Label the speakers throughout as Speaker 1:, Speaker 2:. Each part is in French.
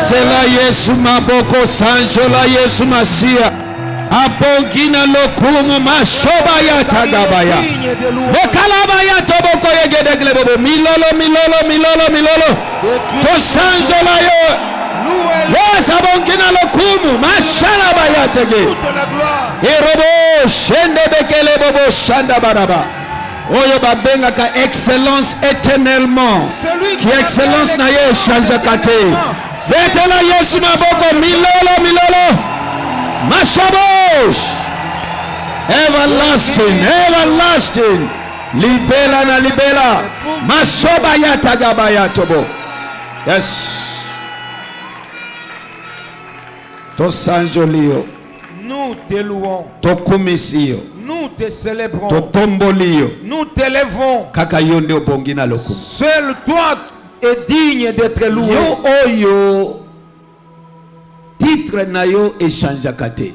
Speaker 1: Betela Yesu maboko sanjo la Yesu masia. Apogina lokumu mashoba ya tagabaya. Bekalaba ya toboko yegedegele bobo. Milolo. To sanjo la yo. Yes, abongina lokumu mashalaba ya tege. Erobo shende bekele bobo shanda baraba. Oyo babenga ka excellence éternellement. Qui excellence na ye chanja kate. Betela Yesu maboko milolo. Mashabosh. Everlasting. Libela. Mashoba yatagabaya tobo. Yes. To sanjolio.
Speaker 2: Nous te louons.
Speaker 1: To kumisio.
Speaker 2: Nous te célébrons.
Speaker 1: To tombolio.
Speaker 2: Nous t'élèvons.
Speaker 1: Kaka yonde obongina lokum.
Speaker 2: Seul toi est digne d'être loué.
Speaker 1: Yo oyo titre nayo échange kate.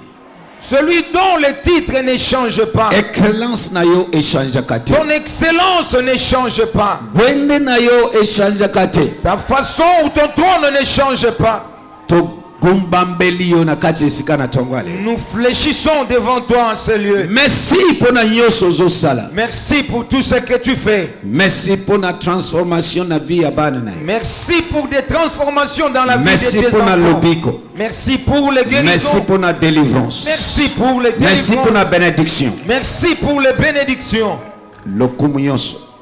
Speaker 2: Celui dont le titre ne change pas.
Speaker 1: Excellence nayo échange kate.
Speaker 2: Ton excellence ne change pas.
Speaker 1: Gwende nayo échange kate.
Speaker 2: Ta façon ou ton trône ne change pas.
Speaker 1: To gumbambelio na kate sikana tongwale.
Speaker 2: Nous fléchissons devant toi en ce lieu.
Speaker 1: Merci pour na yoso zo sala.
Speaker 2: Merci pour tout ce que tu fais.
Speaker 1: Merci pour la transformation na vie ya bana na.
Speaker 2: Merci pour des transformations dans la vie de tes enfants.
Speaker 1: Merci pour la lobiko.
Speaker 2: Merci pour les guérisons.
Speaker 1: Merci pour la délivrance.
Speaker 2: Merci pour les délivrances.
Speaker 1: Merci pour la bénédiction.
Speaker 2: Merci pour les bénédictions.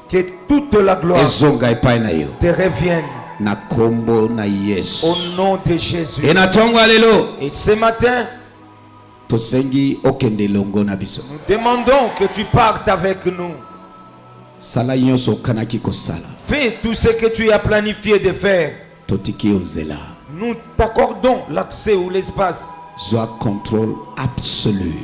Speaker 1: Que
Speaker 2: toute la gloire te revienne.
Speaker 1: Na kombo na Yesu.
Speaker 2: Au nom de Jésus.
Speaker 1: Et
Speaker 2: ce matin,
Speaker 1: tosengi okende longo na biso.
Speaker 2: Nous demandons que tu partes avec nous.
Speaker 1: Sala nyonso kanaki ko sala.
Speaker 2: Fais tout ce que tu as planifié de faire.
Speaker 1: Totiki onzela.
Speaker 2: Nous t'accordons l'accès ou l'espace.
Speaker 1: Zoa contrôle absolu.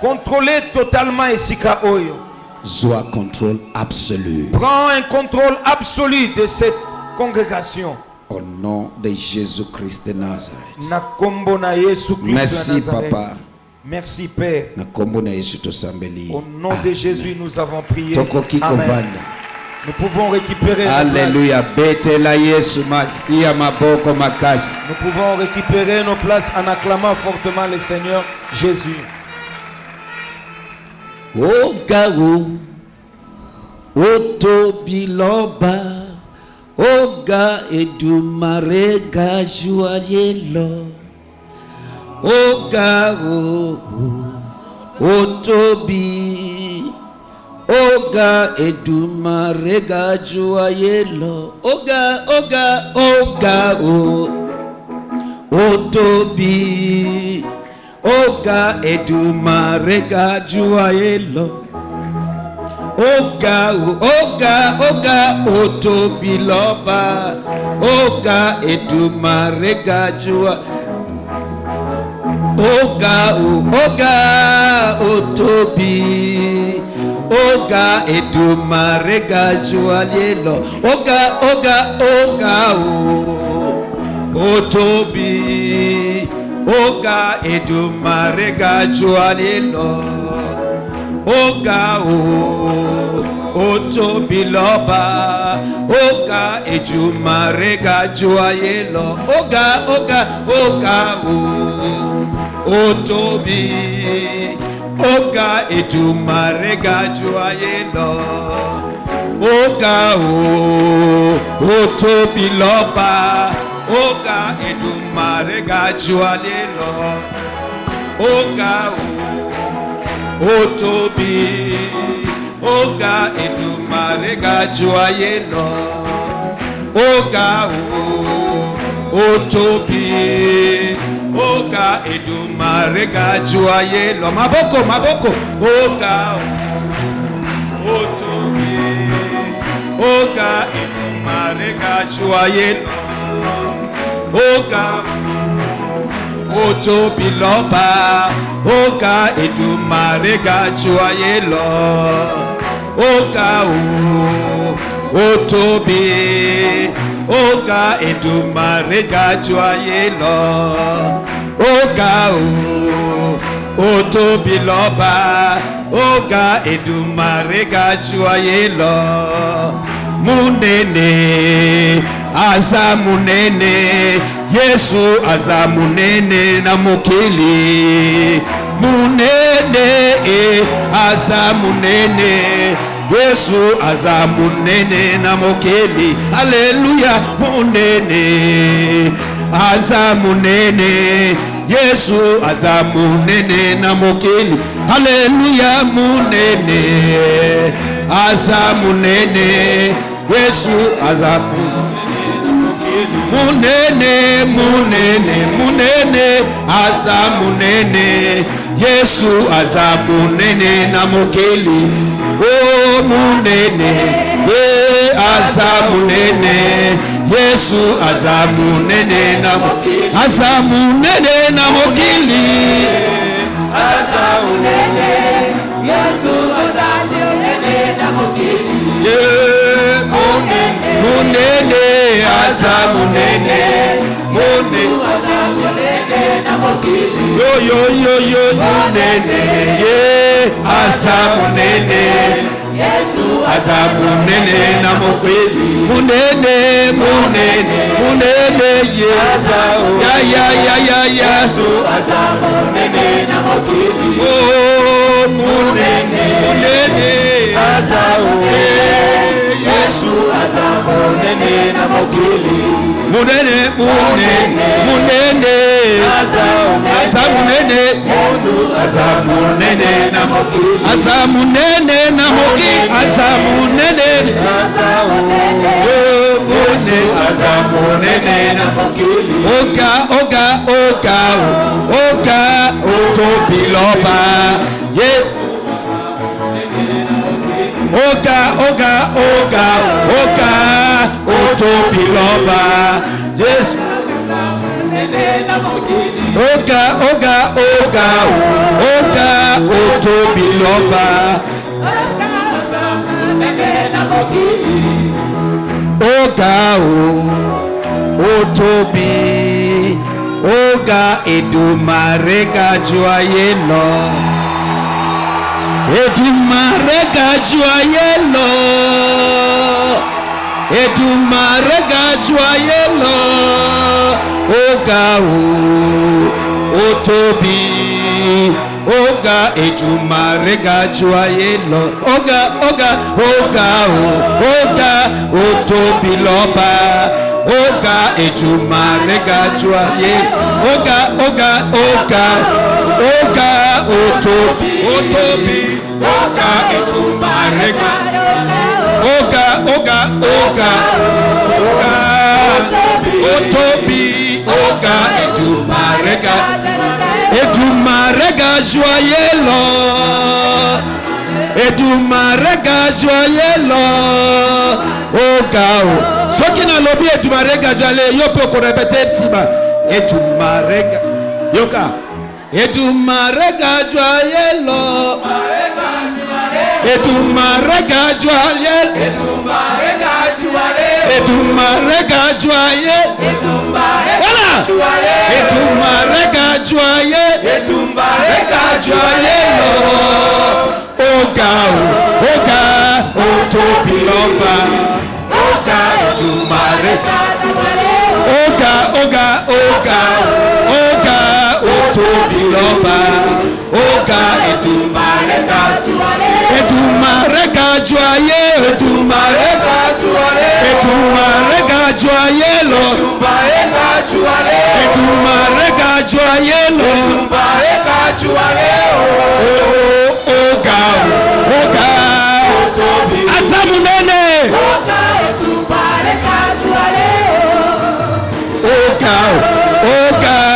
Speaker 2: Contrôler totalement Esika Oyo.
Speaker 1: Zoa contrôle absolu.
Speaker 2: Prends un contrôle absolu de cette congrégation.
Speaker 1: Au nom de Jésus-Christ de Nazareth.
Speaker 2: Merci
Speaker 1: Papa.
Speaker 2: Merci Père. Au nom de Jésus nous avons prié. Amen. Nous pouvons récupérer
Speaker 1: Alléluia.
Speaker 2: Nous pouvons récupérer nos places en acclamant fortement le Seigneur Jésus.
Speaker 1: O gaou, oto biloba, oga edumare gajuarielo, oga otobi, oga edumare gajuarielo, oga otobi. Oga edumare gajuaelo. Oga otobiloba. Oga edumare gajua. Oga otobi. Oga edumare gajuaelo. Oga otobi. Oga edumare gajualelo. Oga otobiloba. Oga edumare gajualelo. Oga otobi. Oga edumare gajualelo. Oga otobiloba. Oga edumare gajualelo. Oga otobi. Oga edumare gajualelo. Oga otobi. Oga edumare gajualelo. Maboko. Oga otobi. Oga edumare gajualelo. Oga otobiloba. Oga edumare gajualelo. Oga otobi. Oga edumare gajualelo. Oga otobiloba. Oga edumare gajualelo. Munene aza munene Yesu aza munene na mokili. Munene aza munene. Yesu aza munene na mokili. Hallelujah. Munene aza munene. Yesu aza munene na mokili. Hallelujah. Munene aza munene. Yesu aza munene, munene, munene, aza munene. Yesu aza munene na mokili. Oh munene, aza munene. Yesu aza munene na mokili. Aza munene na mokili.
Speaker 2: Aza munene. Yesu aza munene na mokili. Munene, aza munene. Yesu aza munene na mokili. Yo, munene, aza munene. Yesu aza munene na mokili. Munene, munene, munene, ya. Yesu aza munene na mokili. Oh, munene, munene, aza munene. Yesu aza munene na mokili. Munene, munene, munene, aza munene. Yesu aza munene na mokili. Aza munene na mokili. Aza munene. Aza munene. Yesu aza munene na mokili. Oga, otobiloba. Yesu Oga, otobiloba. Yesu Oga, otobiloba. Oga, otobi. Oga, edumarega joyelo. Edumarega joyelo. Edumarega joyelo. Oga, otobi. Oga, edumarega joyelo. Oga, otobi loba. Oga, edumarega joyelo. Oga, otobi. Oga, edumarega. Oga, otobi. Oga, edumarega. Edumarega joyelo. Edumarega joyelo. Oga, soki na lobi edumarega joyelo yopo ko répéter siba. Edumarega. Yoka. Edumarega joyelo. Edumarega joyelo. Edumarega joyelo. Edumarega joyelo. Oga, otobi loba. Oga, edumarega. Oga, otobi loba. Oga, edumarega. Edumarega joyelo. Edumarega joyelo. Edumarega joyelo. Oga, asamunene. Oga,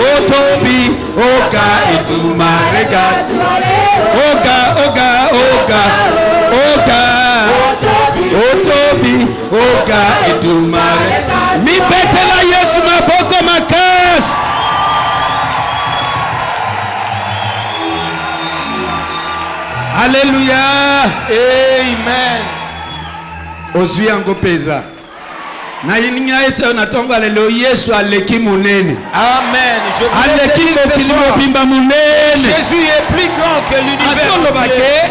Speaker 2: otobi. Oga, edumarega. Oga, otobi. Oga, edumarega. Nipetela Yesu maboko makasi. Alléluia. Amen. Ozwi yango peza. Na yininga ete na tongo alelo Yesu aleki munene. Amen. Aleki mokili mobimba munene. Jésus est plus grand que l'univers entier.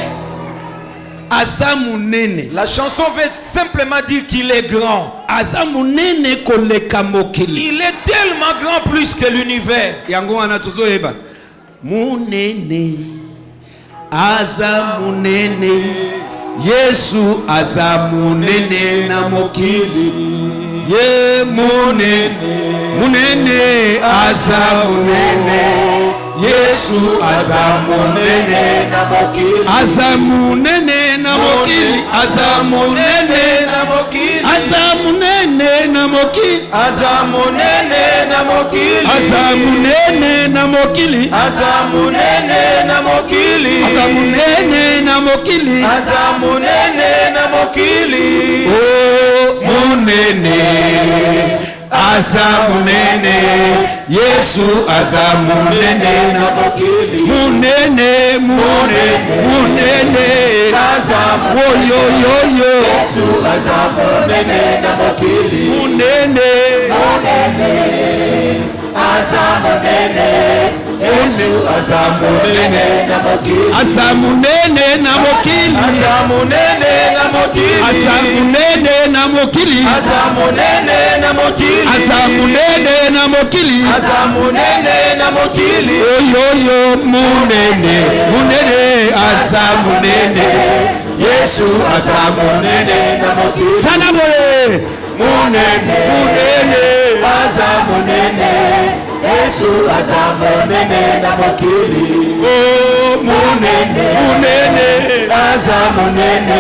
Speaker 2: aza munene.
Speaker 3: La chanson veut simplement dire qu'il est grand.
Speaker 2: Aza munene koleka mokili.
Speaker 3: Il est tellement grand plus que l'univers.
Speaker 2: Yango wana tuzoyeba. Munene aza munene. Yesu aza munene na mokili. Ye munene. Munene aza munene. Yesu aza munene na mokili. Aza munene na mokili. Aza munene na mokili. Aza munene na mokili.
Speaker 3: Aza munene na mokili.
Speaker 2: Aza munene na mokili.
Speaker 3: Aza munene na mokili.
Speaker 2: Aza munene na mokili.
Speaker 3: Aza munene na mokili.
Speaker 2: Oh munene. Aza munene. Yesu aza munene na mokili. Munene, munene, munene. Aza munene. Yesu aza munene na mokili. Munene, munene. Aza munene. Yesu aza munene na mokili. Aza munene na mokili. Aza munene na mokili. Aza munene na mokili. Aza munene na mokili. Aza munene na mokili. Aza munene na mokili. Oyoyo munene, munene aza munene. Yesu aza munene na mokili. Sana boye. Munene, munene aza munene. Yesu aza munene na mokili. Oh munene, munene aza munene.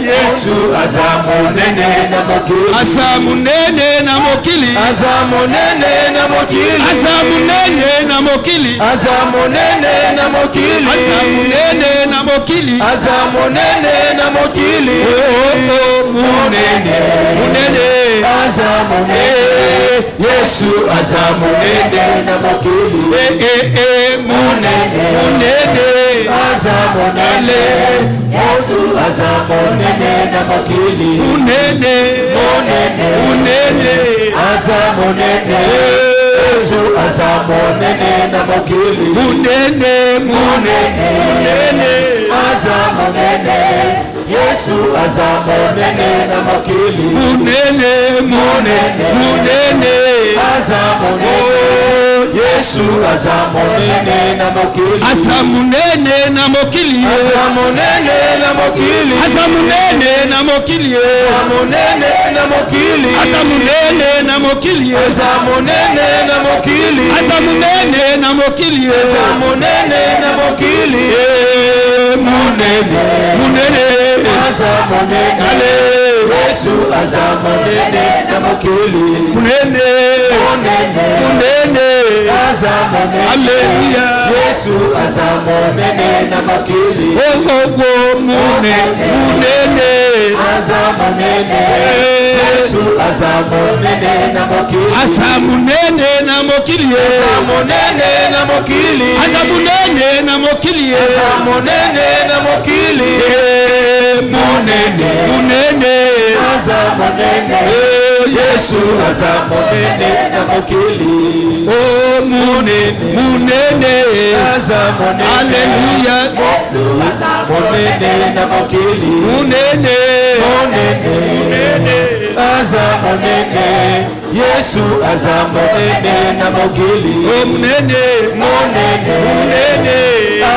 Speaker 2: Yesu aza munene na mokili. Aza munene na mokili. Aza munene na mokili. Aza munene na mokili. Aza munene na mokili. Aza munene na mokili. Aza munene na mokili. Oh munene, munene aza munene. Yesu aza munene na mokili. Munene, munene aza munene. Yesu aza munene na mokili. Munene, munene, munene aza munene. Yesu aza munene na mokili. Munene, munene, munene aza munene. Yesu aza munene na mokili. Munene, munene, munene aza munene. Yesu aza munene na mokili. Aza munene na mokili. Aza munene na mokili. Aza munene na mokili. Aza munene na mokili. Aza munene na mokili. Aza munene na mokili. Aza munene na mokili. Aza munene na mokili. Munene, munene aza munene. Yesu aza munene na mokili. Munene, munene, munene aza munene. Haleluya. Yesu aza munene na mokili. Oh oh oh munene, munene aza munene. Yesu aza munene na mokili. Aza munene na mokili. Aza munene na mokili. Aza munene na mokili. Aza munene na mokili. Munene, munene aza munene. Yesu aza munene na mokili. Oh munene, munene aza munene. Haleluya. Yesu aza munene na mokili. Munene, munene, munene aza munene. Yesu aza munene na mokili. Oh munene, munene, munene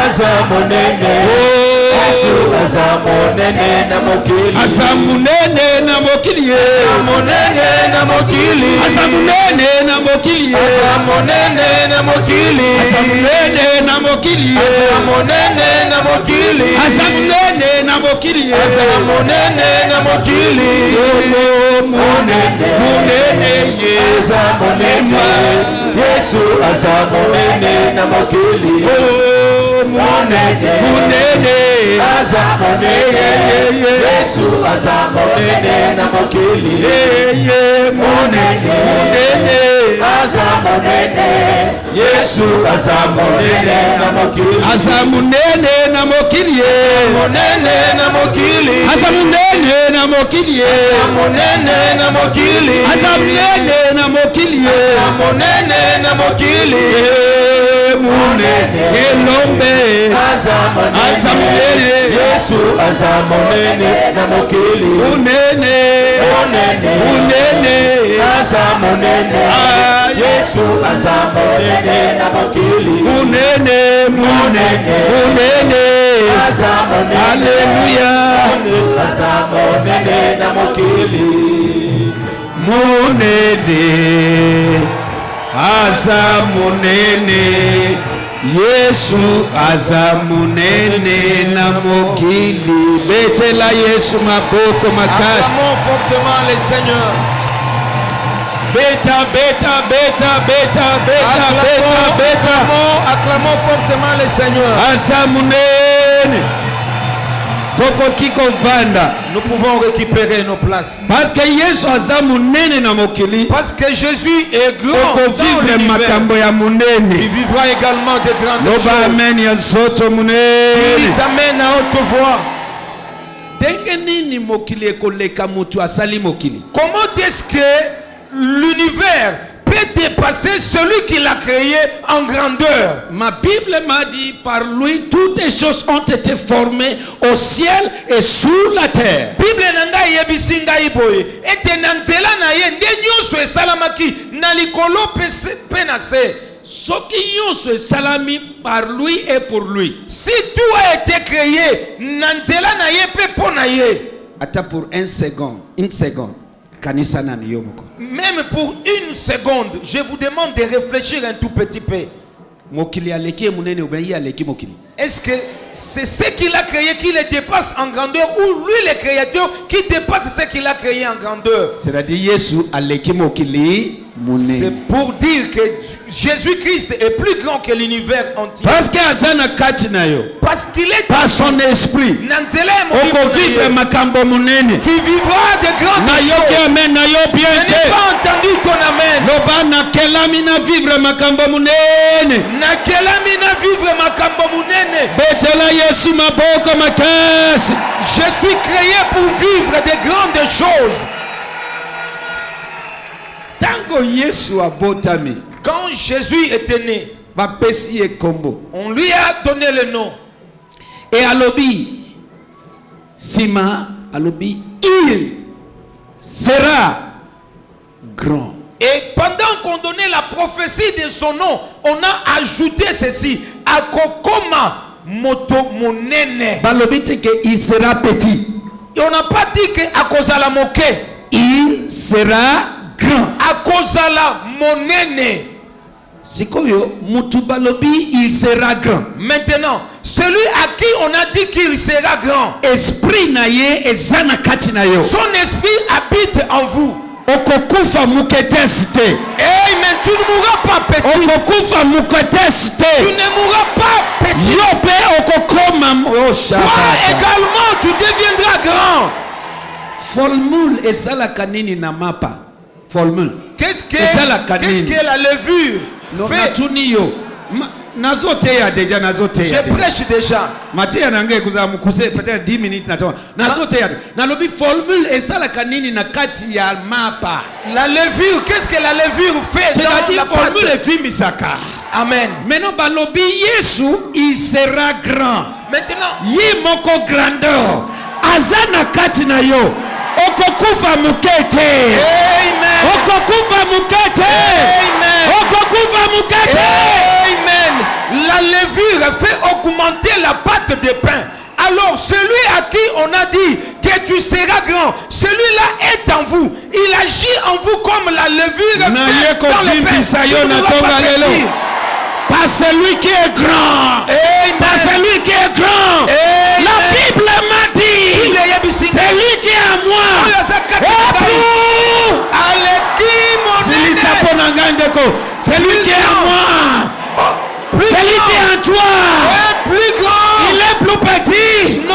Speaker 2: aza munene. Yesu aza munene na mokili. Aza munene na mokili. Aza munene na mokili. Aza munene na mokili. Aza munene na mokili. Aza munene na mokili. Aza munene na mokili. Aza munene na mokili. Aza munene na mokili. Munene, munene aza munene. Yesu aza munene na mokili. Munene, munene aza munene. Yesu aza munene na mokili. Munene, munene aza munene. Yesu aza munene na mokili. Aza munene na mokili. Munene na mokili. Aza munene na mokili. Munene na mokili. Aza munene na mokili. Munene na mokili. munene elombe azamunene
Speaker 3: Yesu azamonene na mokili
Speaker 2: munene
Speaker 3: azamonene Yesu azamonene na mokili
Speaker 2: munene
Speaker 3: azamonene
Speaker 2: Alléluia
Speaker 3: azamonene na mokili
Speaker 2: munene azamunene Yesu azamunene na mokili betela Yesu maboko makasi
Speaker 3: acclamons fortement le Seigneur acclamons fortement le Seigneur
Speaker 2: azamunene tokoki kovanda
Speaker 3: nous pouvons récupérer nos places
Speaker 2: parce que Yesu azamunene na mokili
Speaker 3: parce que Jésus est grand dans
Speaker 2: okovivre
Speaker 3: l'univers.
Speaker 2: makambo ya
Speaker 3: Tu
Speaker 2: munene
Speaker 3: vivras également de grandes
Speaker 2: loba
Speaker 3: choses.
Speaker 2: amen ya zoto
Speaker 3: Il
Speaker 2: munene
Speaker 3: t'amène à haute voix.
Speaker 2: ndenge nini mokili ekoleka mutu asali mokili
Speaker 3: Comment est-ce que l'univers peut dépasser celui qui l'a créé en grandeur?
Speaker 2: Ma Bible m'a dit par lui toutes les choses ont été formées au ciel et sous la terre.
Speaker 3: Bible nanga yebisi ngai boye ete na nzela na ye nde nyonso esalamaki na likolo pe na se.
Speaker 2: Soki nyonso esalami par lui et pour lui.
Speaker 3: Si tout a été créé na nzela na ye pe po na ye.
Speaker 2: Ata pour une seconde. Kanisa nani yo moko.
Speaker 3: Même pour une seconde, je vous demande de réfléchir un tout petit peu.
Speaker 2: Mokili aleki munene ubenyi aleki mokili.
Speaker 3: Est-ce que c'est ce qu'il a créé qui le dépasse en grandeur ou lui le créateur qui dépasse ce qu'il a créé en grandeur?
Speaker 2: C'est-à-dire Yesu aleki mokili munene.
Speaker 3: C'est pour dire que Jésus-Christ est plus grand que l'univers entier.
Speaker 2: Parce que azana kati na yo.
Speaker 3: Parce qu'il est
Speaker 2: Par son esprit. Oko vivre makambo munene.
Speaker 3: Tu vivras de grandes
Speaker 2: Na yo
Speaker 3: choses.
Speaker 2: ki amen na yo bien
Speaker 3: Je n'ai
Speaker 2: te.
Speaker 3: pas entendu ton amen.
Speaker 2: Loba na kelami na vivre makambo munene.
Speaker 3: Nakelami na vivre makambo munene.
Speaker 2: Betela Yesu maboko makasi.
Speaker 3: Je suis créé pour vivre de grandes choses.
Speaker 2: Tango Yesu abotami.
Speaker 3: Quand Jésus était né,
Speaker 2: Bapesi ye kombo.
Speaker 3: on lui a donné le nom.
Speaker 2: Et alobi. Sima alobi. Il sera grand.
Speaker 3: Et pendant qu'on donnait la prophétie de son nom, on a ajouté ceci. Akokoma moto monene.
Speaker 2: Balobi te que il sera petit.
Speaker 3: Et on n'a pas dit que akozala moke.
Speaker 2: Il sera grand.
Speaker 3: Akozala monene.
Speaker 2: Sikoyo mutu balobi il sera grand.
Speaker 3: Maintenant, celui à qui on a dit qu'il sera grand,
Speaker 2: Esprit na ye ezana kati na yo.
Speaker 3: son esprit habite en vous.
Speaker 2: Okokufa muketeste.
Speaker 3: Amen. Tu ne mourras pas petit.
Speaker 2: Okokufa muketeste.
Speaker 3: Tu ne mourras pas petit.
Speaker 2: Yope okokoma osha.
Speaker 3: Toi également, tu deviendras grand.
Speaker 2: Formule esala kanini na mapa. Formule.
Speaker 3: Qu'est-ce que la levure
Speaker 2: No
Speaker 3: fait?
Speaker 2: natuni yo. Nazoteya deja nazoteya.
Speaker 3: Je prêche déjà.
Speaker 2: Matia nange kuza mukuse peut-être 10 minutes nato. Nazoteya. Nalobi formule esala kanini na kati ya mapa.
Speaker 3: La levure, qu'est-ce que la levure fait dans la
Speaker 2: C'est-à-dire formule
Speaker 3: pâte?
Speaker 2: efimisaka.
Speaker 3: Amen.
Speaker 2: Maintenant balobi Yesu il sera grand.
Speaker 3: Maintenant,
Speaker 2: Yi moko grandeur. Azana kati na yo. Okokufa mukete.
Speaker 3: amen.
Speaker 2: Okokufa mukete.
Speaker 3: Amen.
Speaker 2: Okokufa mukete.
Speaker 3: Amen. La levure fait augmenter la pâte de pain. Alors celui à qui on a dit que tu seras grand, celui-là est en vous. Il agit en vous comme la levure fait dans le pain. Tu ne mourras pas petit.
Speaker 2: Pas celui qui est grand.
Speaker 3: Amen.
Speaker 2: Pas celui qui est grand.
Speaker 3: Amen.
Speaker 2: La Bible m'a dit. C'est lui qui est à moi. Et plus. C'est lui qui est à moi. C'est lui qui est en toi.
Speaker 3: Plus grand.
Speaker 2: Il est plus petit.
Speaker 3: Non.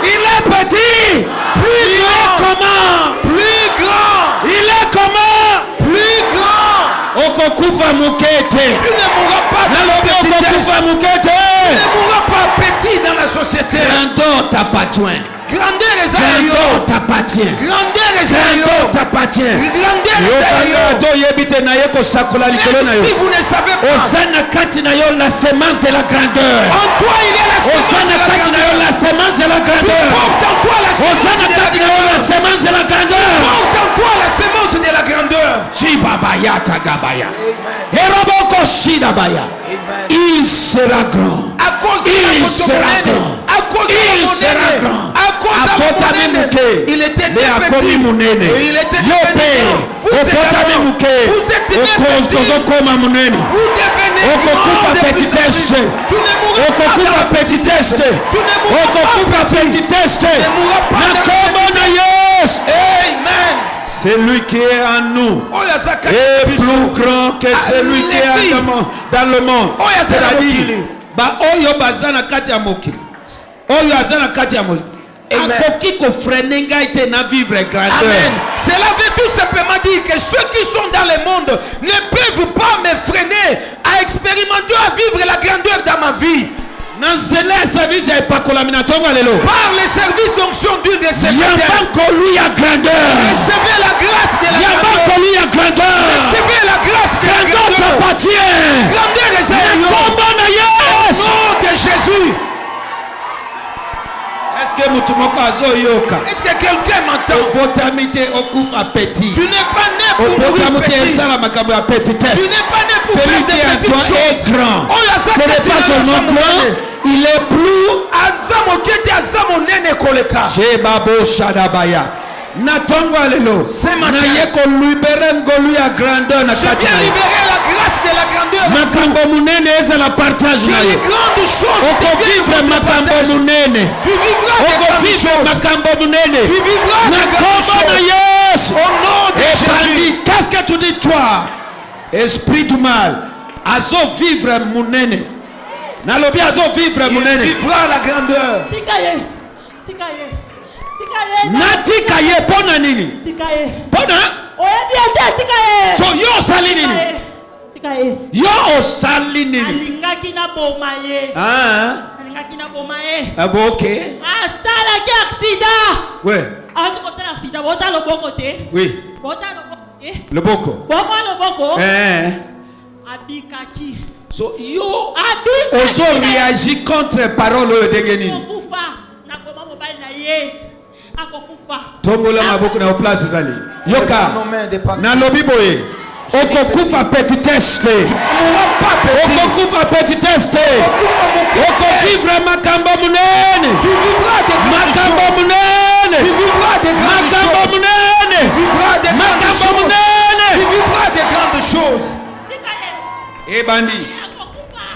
Speaker 2: Il est petit.
Speaker 3: Plus
Speaker 2: Il
Speaker 3: grand.
Speaker 2: est comment?
Speaker 3: Plus grand.
Speaker 2: Il est comment?
Speaker 3: Plus grand.
Speaker 2: Okokufa mukete.
Speaker 3: Tu ne mourras pas dans la
Speaker 2: Nalobi
Speaker 3: petitesse.
Speaker 2: okokufa mukete.
Speaker 3: Tu ne mourras pas petit dans la société.
Speaker 2: Grandeur t'as pas besoin.
Speaker 3: Grandeur et
Speaker 1: Grandeur t'appartient.
Speaker 3: Grandeur et
Speaker 1: Grandeur t'appartient.
Speaker 3: Grandeur et si vous ne savez pas,
Speaker 1: Osana kati na yo la semence de la grandeur.
Speaker 3: en toi il y a la semence
Speaker 1: Osana
Speaker 3: de la
Speaker 1: kati na yo
Speaker 3: grandeur.
Speaker 1: la semence de la
Speaker 3: Tu
Speaker 1: grandeur.
Speaker 3: portes en toi la semence
Speaker 1: Osana
Speaker 3: de la
Speaker 1: kati na yo la
Speaker 3: grandeur.
Speaker 1: semence de la grandeur.
Speaker 3: Porte en toi la semence de la grandeur.
Speaker 1: Chibabaya tagabaya.
Speaker 3: Amen.
Speaker 1: Heroboko shidabaya.
Speaker 3: Amen.
Speaker 1: Il sera grand.
Speaker 3: À cause de la
Speaker 1: Il sera
Speaker 3: monnaie,
Speaker 1: grand.
Speaker 3: à cause de
Speaker 1: Il
Speaker 3: la
Speaker 1: sera
Speaker 3: monnaie,
Speaker 1: grand.
Speaker 3: à cause de
Speaker 1: Apotami
Speaker 3: la
Speaker 1: muke.
Speaker 3: monnaie, il était né
Speaker 1: Mais akomi
Speaker 3: petit.
Speaker 1: munene.
Speaker 3: Et il était
Speaker 1: Yope.
Speaker 3: devenu grand. Vous êtes
Speaker 1: Opotami
Speaker 3: grand.
Speaker 1: muke.
Speaker 3: Vous êtes né petit.
Speaker 1: Okokoma munene.
Speaker 3: Vous devenez
Speaker 1: Okokufa
Speaker 3: grand de plus en
Speaker 1: petitesse.
Speaker 3: plus. Tu ne mourras pas
Speaker 1: Okokufa
Speaker 3: dans la
Speaker 1: petitesse.
Speaker 3: Tu ne mourras
Speaker 1: Okokufa
Speaker 3: pas petit.
Speaker 1: petitesse.
Speaker 3: Ne mourras pas
Speaker 1: Na
Speaker 3: dans la
Speaker 1: kombo na Yesu.
Speaker 3: Amen.
Speaker 1: Celui qui est en nous
Speaker 3: Oh, il y a ça qui
Speaker 1: est
Speaker 3: est
Speaker 1: plus grand que celui qui est dans le monde.
Speaker 3: Oh, ya zana
Speaker 1: C'est-à-dire,
Speaker 3: mokili.
Speaker 1: ba oyo bazana kati ya mokili. Oyo azana kati ya mokili.
Speaker 3: Amen.
Speaker 1: Akoki ko freiner ngai te na vivre grandeur.
Speaker 3: Amen. Cela veut tout simplement dire que ceux qui sont dans le monde ne peuvent pas me freiner à expérimenter, à vivre la grandeur dans ma vie.
Speaker 1: Nanzela service ya epakolami na tongo lelo.
Speaker 3: Par les services d'onction d'huile de secrétaire.
Speaker 1: Yabako lui ya grandeur.
Speaker 3: Recevez la grâce de la
Speaker 1: Yabako
Speaker 3: grandeur.
Speaker 1: lui ya grandeur.
Speaker 3: Recevez la grâce de la
Speaker 1: Grandeur
Speaker 3: grandeur.
Speaker 1: t'appartient.
Speaker 3: Grandeur et
Speaker 1: Na
Speaker 3: Seigneur.
Speaker 1: kombo na Yesu.
Speaker 3: Au nom de Jésus.
Speaker 1: Est-ce que mutu moko azoyoka?
Speaker 3: Est-ce que quelqu'un m'entend?
Speaker 1: Obotami te okufa petit.
Speaker 3: Tu n'es pas né pour mourir
Speaker 1: Obotami te
Speaker 3: petit.
Speaker 1: esala makambo ya
Speaker 3: Tu
Speaker 1: petitesse.
Speaker 3: n'es pas né pour
Speaker 1: Celui
Speaker 3: faire
Speaker 1: qui est en
Speaker 3: des
Speaker 1: toi
Speaker 3: petites
Speaker 1: est
Speaker 3: choses.
Speaker 1: grand.
Speaker 3: Oh, ya ça
Speaker 1: Ce n'est
Speaker 3: que
Speaker 1: pas
Speaker 3: tu
Speaker 1: seulement
Speaker 3: as
Speaker 1: grand, il est plus.
Speaker 3: azamokete azamonene koleka.
Speaker 1: Shebabo Shadabaya. Natongo lelo.
Speaker 3: Ce matin,
Speaker 1: Na yeko libere ngolu ya grandeur na
Speaker 3: je
Speaker 1: kati
Speaker 3: viens
Speaker 1: na yo.
Speaker 3: libérer la grâce de la grandeur.
Speaker 1: Makambo munene ezala partage
Speaker 3: Que
Speaker 1: na
Speaker 3: les
Speaker 1: yo.
Speaker 3: grandes choses
Speaker 1: Oko
Speaker 3: deviennent
Speaker 1: vivre
Speaker 3: votre
Speaker 1: makambo
Speaker 3: partage.
Speaker 1: munene.
Speaker 3: Tu vivras des
Speaker 1: Oko
Speaker 3: grandes
Speaker 1: vivre
Speaker 3: choses.
Speaker 1: makambo munene.
Speaker 3: Tu vivras
Speaker 1: Na
Speaker 3: des grandes
Speaker 1: kombo na
Speaker 3: choses.
Speaker 1: Yesu.
Speaker 3: Au nom de
Speaker 1: Et
Speaker 3: Jésus.
Speaker 1: bandit, qu'est-ce que tu dis toi? Esprit du mal. Azo vivre munene. Nalobi azo vivre
Speaker 3: Il
Speaker 1: munene.
Speaker 3: vivra la grandeur.
Speaker 4: Tikaye, tikaye, tikaye,
Speaker 1: Natika ye pona nini?
Speaker 4: tikaye.
Speaker 1: Pona?
Speaker 4: Oyebi ete tikaye.
Speaker 1: So yo osali nini?
Speaker 4: Tikaye.
Speaker 1: Yo osali nini?
Speaker 4: Alingaki na boma ye.
Speaker 1: Ah,
Speaker 4: Alingaki na boma ye.
Speaker 1: ah bon, ok.
Speaker 4: Asalaki accident.
Speaker 1: Ouais,
Speaker 4: Ati kosala accident. Bota loboko te.
Speaker 1: oui.
Speaker 4: Bota loboko te.
Speaker 1: Le boko.
Speaker 4: Boko loboko. Abikaki.
Speaker 1: So yo
Speaker 4: Abikaki.
Speaker 1: ozo réagir contre parole oyo ndenge nini?
Speaker 4: Akokufa. Na boma mobali na ye. Akokufa.
Speaker 1: Tombola maboko na place ezali. Yoka. Nalobi boye. Okokufa petitesse te.
Speaker 3: Mourra pas petit.
Speaker 1: Okokufa petitesse te. Oko vivre makambo munene.
Speaker 3: Tu vivras des grandes
Speaker 1: Makambo
Speaker 3: choses.
Speaker 1: munene.
Speaker 3: Tu vivras des grandes
Speaker 1: Makambo
Speaker 3: choses.
Speaker 1: munene.
Speaker 3: Tu vivras des grandes
Speaker 1: Makambo
Speaker 3: choses. Tu
Speaker 1: munene.
Speaker 3: vivras des grandes choses.
Speaker 4: Tikaye.
Speaker 1: Ebandi.
Speaker 4: Akokufa.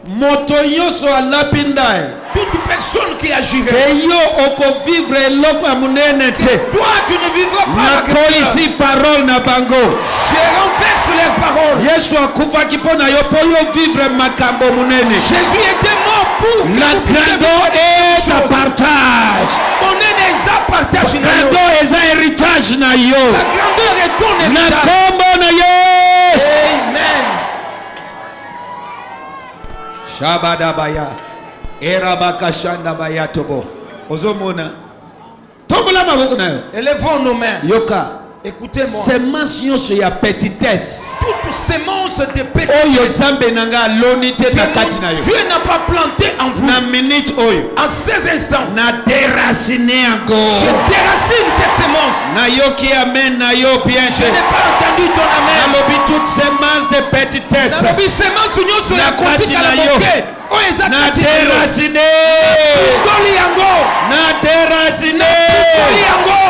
Speaker 1: Moto nyonso alapi ndaye.
Speaker 3: Toute personne qui agirait.
Speaker 1: Ke yo oko vivre eloko ya munene te.
Speaker 3: Toi, tu ne vivras pas la grandeur.
Speaker 1: Nakolisi parole na bango.
Speaker 3: Je renverse leurs paroles.
Speaker 1: Yesu akufaki mpo na yo mpo yo vivre makambo munene.
Speaker 3: Jésus était mort pour que
Speaker 1: La
Speaker 3: vous puissiez
Speaker 1: grandeur
Speaker 3: vivre des
Speaker 1: est
Speaker 3: choses.
Speaker 1: ta partage.
Speaker 3: On est des partage na yo.
Speaker 1: Grandeur eza héritage na yo.
Speaker 3: La grandeur est ton
Speaker 1: Na
Speaker 3: héritage.
Speaker 1: kombo na Yesu.
Speaker 3: Amen.
Speaker 1: Shabadabaya. Erabakashanda bayatobo. Ozomona. Tombola maboko na yo.
Speaker 3: Élevons nos mains.
Speaker 1: Yoka.
Speaker 3: Écoutez-moi.
Speaker 1: Semence nyonso ya petitesse.
Speaker 3: Toute sémence de
Speaker 1: Oyo
Speaker 3: péché
Speaker 1: zambe nanga aloni te
Speaker 3: que
Speaker 1: na
Speaker 3: mon
Speaker 1: kati na yo.
Speaker 3: Dieu n'a pas planté en vous.
Speaker 1: Na minute oyo.
Speaker 3: En ces instants,
Speaker 1: Na déraciner
Speaker 3: je
Speaker 1: encore.
Speaker 3: déracine cette sémence.
Speaker 1: Na yoki amen na yo bien.
Speaker 3: Je n'ai pas entendu ton amen.
Speaker 1: Nalobi toute semence de petitesse.
Speaker 3: Nalobi sémence nyonso
Speaker 1: Na
Speaker 3: ya kotika
Speaker 1: kati
Speaker 3: la
Speaker 1: na yo.
Speaker 3: moke. Oyo eza
Speaker 1: Na
Speaker 3: kati na yo.
Speaker 1: déraciner.
Speaker 3: Toli yango.
Speaker 1: Na déraciner.
Speaker 3: Toli yango.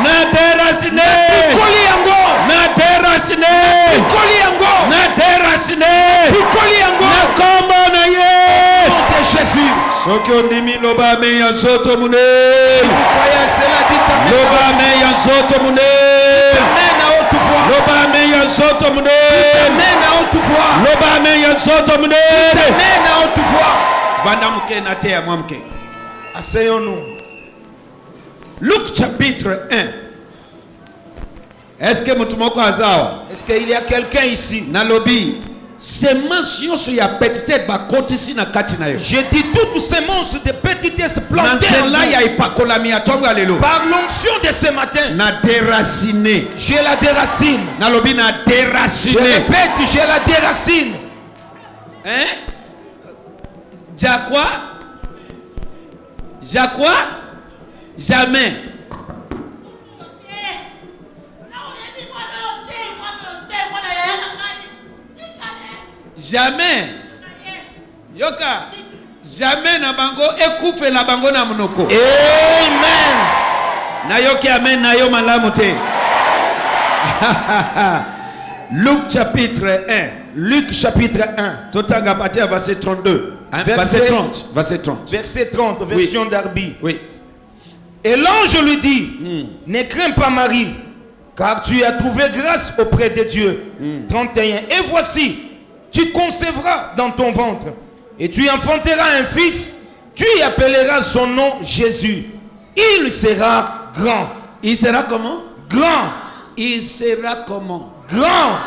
Speaker 1: Na déraciner.
Speaker 3: Toli yango.
Speaker 1: Na déraciner.
Speaker 3: Toli yango.
Speaker 1: Na déraciner.
Speaker 3: Toli yango.
Speaker 1: Na kombo na Yesu.
Speaker 3: De Jésus.
Speaker 1: Soki ondimi loba me ya nzoto munene.
Speaker 3: Vous croyez cela, dites amen.
Speaker 1: Loba me ya nzoto munene.
Speaker 3: Amen à haute voix.
Speaker 1: Loba me ya nzoto munene.
Speaker 3: Amen à haute voix.
Speaker 1: Loba me ya nzoto munene.
Speaker 3: Amen à haute voix.
Speaker 1: Vanda muke na te ya mwamuke.
Speaker 3: Asseyons-nous.
Speaker 1: Luc chapitre 1. Est-ce que mutu moko azawa?
Speaker 3: Est-ce qu'il y a quelqu'un ici?
Speaker 1: Nalobi semence nyonso ya petitesse bakotisi na kati na yo.
Speaker 3: Je dis toutes semences de petitesse
Speaker 1: Na
Speaker 3: plantées en
Speaker 1: nzela ya
Speaker 3: vous.
Speaker 1: ipakolami ya tongo ya lelo.
Speaker 3: Par l'onction de ce matin,
Speaker 1: Na déraciner.
Speaker 3: je la déracine.
Speaker 1: Nalobi na
Speaker 3: Je
Speaker 1: déraciner.
Speaker 3: répète, je la déracine.
Speaker 1: Hein? Ja quoi? Ja quoi? Jamais. Jamais. Yoka. Jamais na bango ekufe na bango na monoko.
Speaker 3: Amen.
Speaker 1: Na yoki amen na yo malamu te. Luc chapitre 1.
Speaker 3: Luc chapitre 1.
Speaker 1: Totanga à partir verset 32. Hein? Verset 30. Verset 30.
Speaker 3: Verset 30, version d'Arbi.
Speaker 1: Oui.
Speaker 3: Et l'ange lui dit, ne crains pas Marie, car tu as trouvé grâce auprès de Dieu. 31. Et voici, tu concevras dans ton ventre, et tu enfanteras un fils, tu y appelleras son nom Jésus. Il sera grand.
Speaker 1: Il sera comment?
Speaker 3: Grand.
Speaker 1: Il sera comment?
Speaker 3: Grand.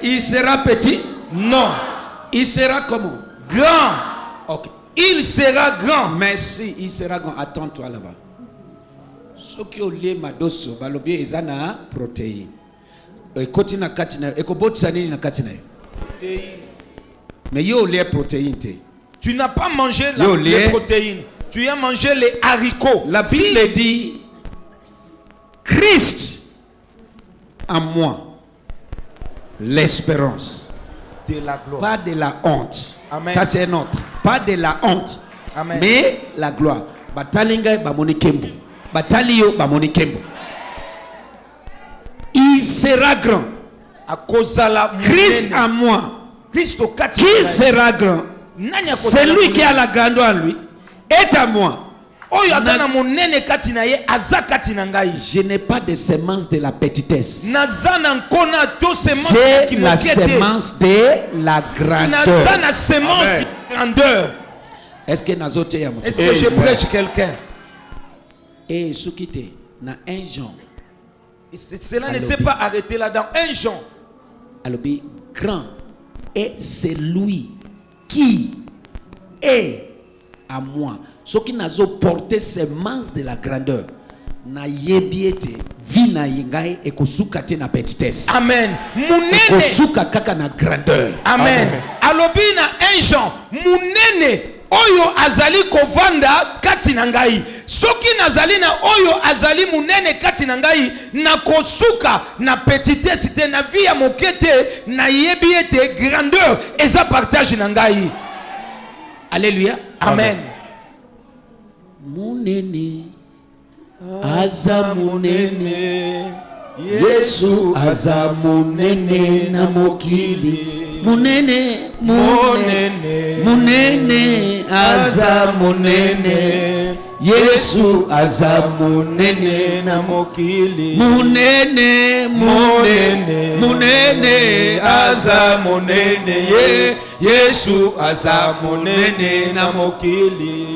Speaker 1: Il sera petit?
Speaker 3: Non.
Speaker 1: Il sera comment?
Speaker 3: Grand.
Speaker 1: Ok.
Speaker 3: Il sera grand.
Speaker 1: Merci, il sera grand. Attends-toi là-bas. Ce qui est lié madoso, balobi ezana protéine. Ekoti na kati na ekobotisa nini na kati na yo. Mais yo lié protéine te.
Speaker 3: Tu n'as pas mangé
Speaker 1: Yo,
Speaker 3: les protéines. Tu as mangé les haricots.
Speaker 1: La Bible dit Christ en moi l'espérance.
Speaker 3: De la gloire.
Speaker 1: Pas de la honte.
Speaker 3: Amen.
Speaker 1: Ça c'est notre. Pas de la honte.
Speaker 3: Amen.
Speaker 1: Mais la gloire. Batalinga bamoni kembo. Batalio bamoni kembo. Il sera grand.
Speaker 3: À cause de la
Speaker 1: Christ en moi.
Speaker 3: Christ au
Speaker 1: Qui sera grand? Celui qui a la grandeur en lui est à moi. Je n'ai pas de semence de la petitesse. J'ai la semence de la grandeur. Est-ce que
Speaker 3: je prêche quelqu'un?
Speaker 1: Et ce qui était dans 1 Jean.
Speaker 3: Cela ne s'est pas arrêté là dans 1 Jean.
Speaker 1: Alors, grand est celui qui est à moi. Ce qui n'a pas porté semence de la grandeur. Na yebiete vina yingai ekosukate na petitesse.
Speaker 3: Amen. Munene
Speaker 1: ekosuka kaka na grandeur.
Speaker 3: Amen. Alobi na 1 Jean munene oyo azali kovanda kati na ngai. Soki nazali na oyo azali munene kati na ngai na kosuka na petitesse te na vie ya mokete na yebiete grandeur eza partage na ngai.
Speaker 1: Alléluia.
Speaker 3: Amen.
Speaker 1: Munene aza munene Yesu aza munene na mokili. Munene munene munene aza munene Yesu aza munene na mokili. Munene munene munene aza munene Yesu aza munene na mokili.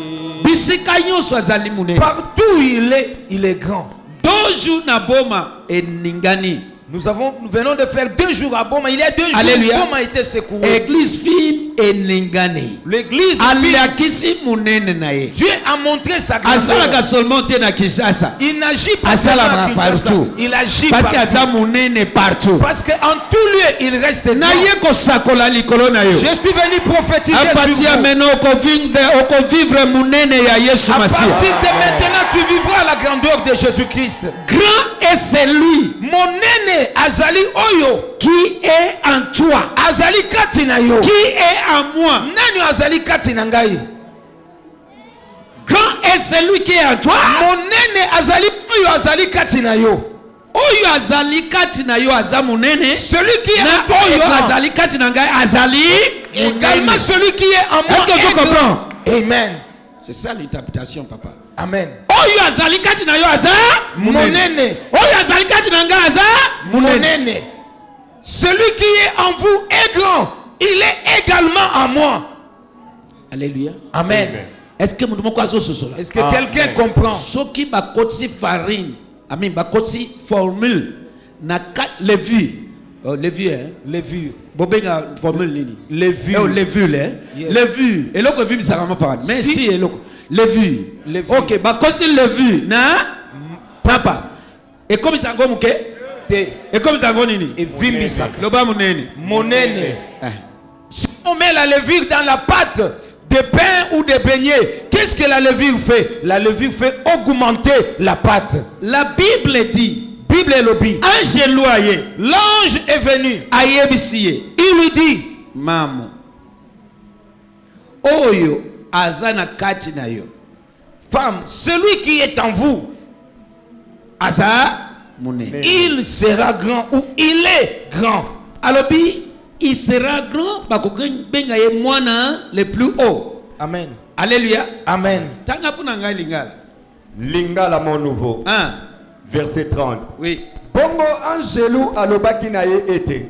Speaker 1: Bisika nyonso azali munene.
Speaker 3: Partout il est grand.
Speaker 1: 2 jours na boma eningani.
Speaker 3: Nous venons de faire 2 jours à Boma. Il y a 2 jours,
Speaker 1: Alléluia.
Speaker 3: Boma a été secoué.
Speaker 1: Église fille eningani.
Speaker 3: L'église
Speaker 1: aliakisi munene na ye.
Speaker 3: Dieu a montré sa grandeur.
Speaker 1: Asalaka seulement te na Kinshasa.
Speaker 3: Il n'agit pas
Speaker 1: Asalama partout.
Speaker 3: Il agit
Speaker 1: parce que
Speaker 3: partout.
Speaker 1: aza munene partout.
Speaker 3: Parce qu'en tout lieu, il reste grand.
Speaker 1: Na ye kosakola likolo na yo.
Speaker 3: Je suis venu prophétiser
Speaker 1: à partir
Speaker 3: sur vous.
Speaker 1: maintenant oko vivre munene ya Yesu
Speaker 3: À
Speaker 1: Masia.
Speaker 3: partir de maintenant, tu vivras la grandeur de Jésus-Christ.
Speaker 1: Grand est celui
Speaker 3: Monene azali oyo
Speaker 1: qui est en toi.
Speaker 3: azali kati na yo.
Speaker 1: Qui est en moi.
Speaker 3: Nani azali kati na ngai?
Speaker 1: Grand est celui qui est en toi.
Speaker 3: Monene azali oyo azali kati na yo.
Speaker 1: Oyo azali kati na yo aza munene.
Speaker 3: Celui qui est
Speaker 1: na
Speaker 3: en toi
Speaker 1: oyo
Speaker 3: est grand.
Speaker 1: azali kati na ngai azali
Speaker 3: Également
Speaker 1: munene.
Speaker 3: celui qui est en moi.
Speaker 1: Est-ce que je comprends?
Speaker 3: Amen.
Speaker 1: C'est ça l'interprétation, papa.
Speaker 3: Amen.
Speaker 1: Oyo azali kati na yo aza
Speaker 3: Monene.
Speaker 1: Oyo azali kati na ngai aza
Speaker 3: Monene. Celui qui est en vous est grand. Il est également en moi.
Speaker 1: Alléluia.
Speaker 3: Amen.
Speaker 1: Est-ce que nous sosola?
Speaker 3: Est-ce que quelqu'un comprend?
Speaker 1: Soki bakotsi farine, amin bakotsi formule na levi
Speaker 2: Oh, levure, hein?
Speaker 3: Levure.
Speaker 2: Bobenga formule nini?
Speaker 3: Levure.
Speaker 2: Oh, levure, hein?
Speaker 3: Yes.
Speaker 2: Levure. Et l'autre vue, ça va parler. Mais
Speaker 3: Si.
Speaker 2: si, et l'autre. Levure.
Speaker 3: Levure.
Speaker 2: Ok, bah, quand c'est levure, na? Papa. Et comme ça, comme que?
Speaker 3: Te.
Speaker 2: Et comme ça, comme nini?
Speaker 3: Et vimbisaka.
Speaker 2: Le bas monene.
Speaker 3: Monene. Si on met la levure dans la pâte de pain ou de beignet, qu'est-ce que la levure fait? La levure fait augmenter la pâte.
Speaker 2: La Bible dit,
Speaker 3: Bible est lobby.
Speaker 2: ange loyer,
Speaker 3: L'ange est venu.
Speaker 2: ayebisiye,
Speaker 3: Il lui dit,
Speaker 2: mamo. Oyo, azana kati na yo.
Speaker 3: femme, celui qui est en vous,
Speaker 2: Aza, monene.
Speaker 3: il sera grand ou il est grand.
Speaker 2: Alobi, il sera grand, bakokin benga ye mwana le plus haut.
Speaker 3: Amen.
Speaker 2: Alléluia.
Speaker 3: Amen.
Speaker 2: Tanga puna ngai lingala.
Speaker 5: Lingala mon nouveau.
Speaker 2: Hein?
Speaker 5: Verset 30.
Speaker 2: Oui.
Speaker 5: Bongo angelu alobaki na ye ete.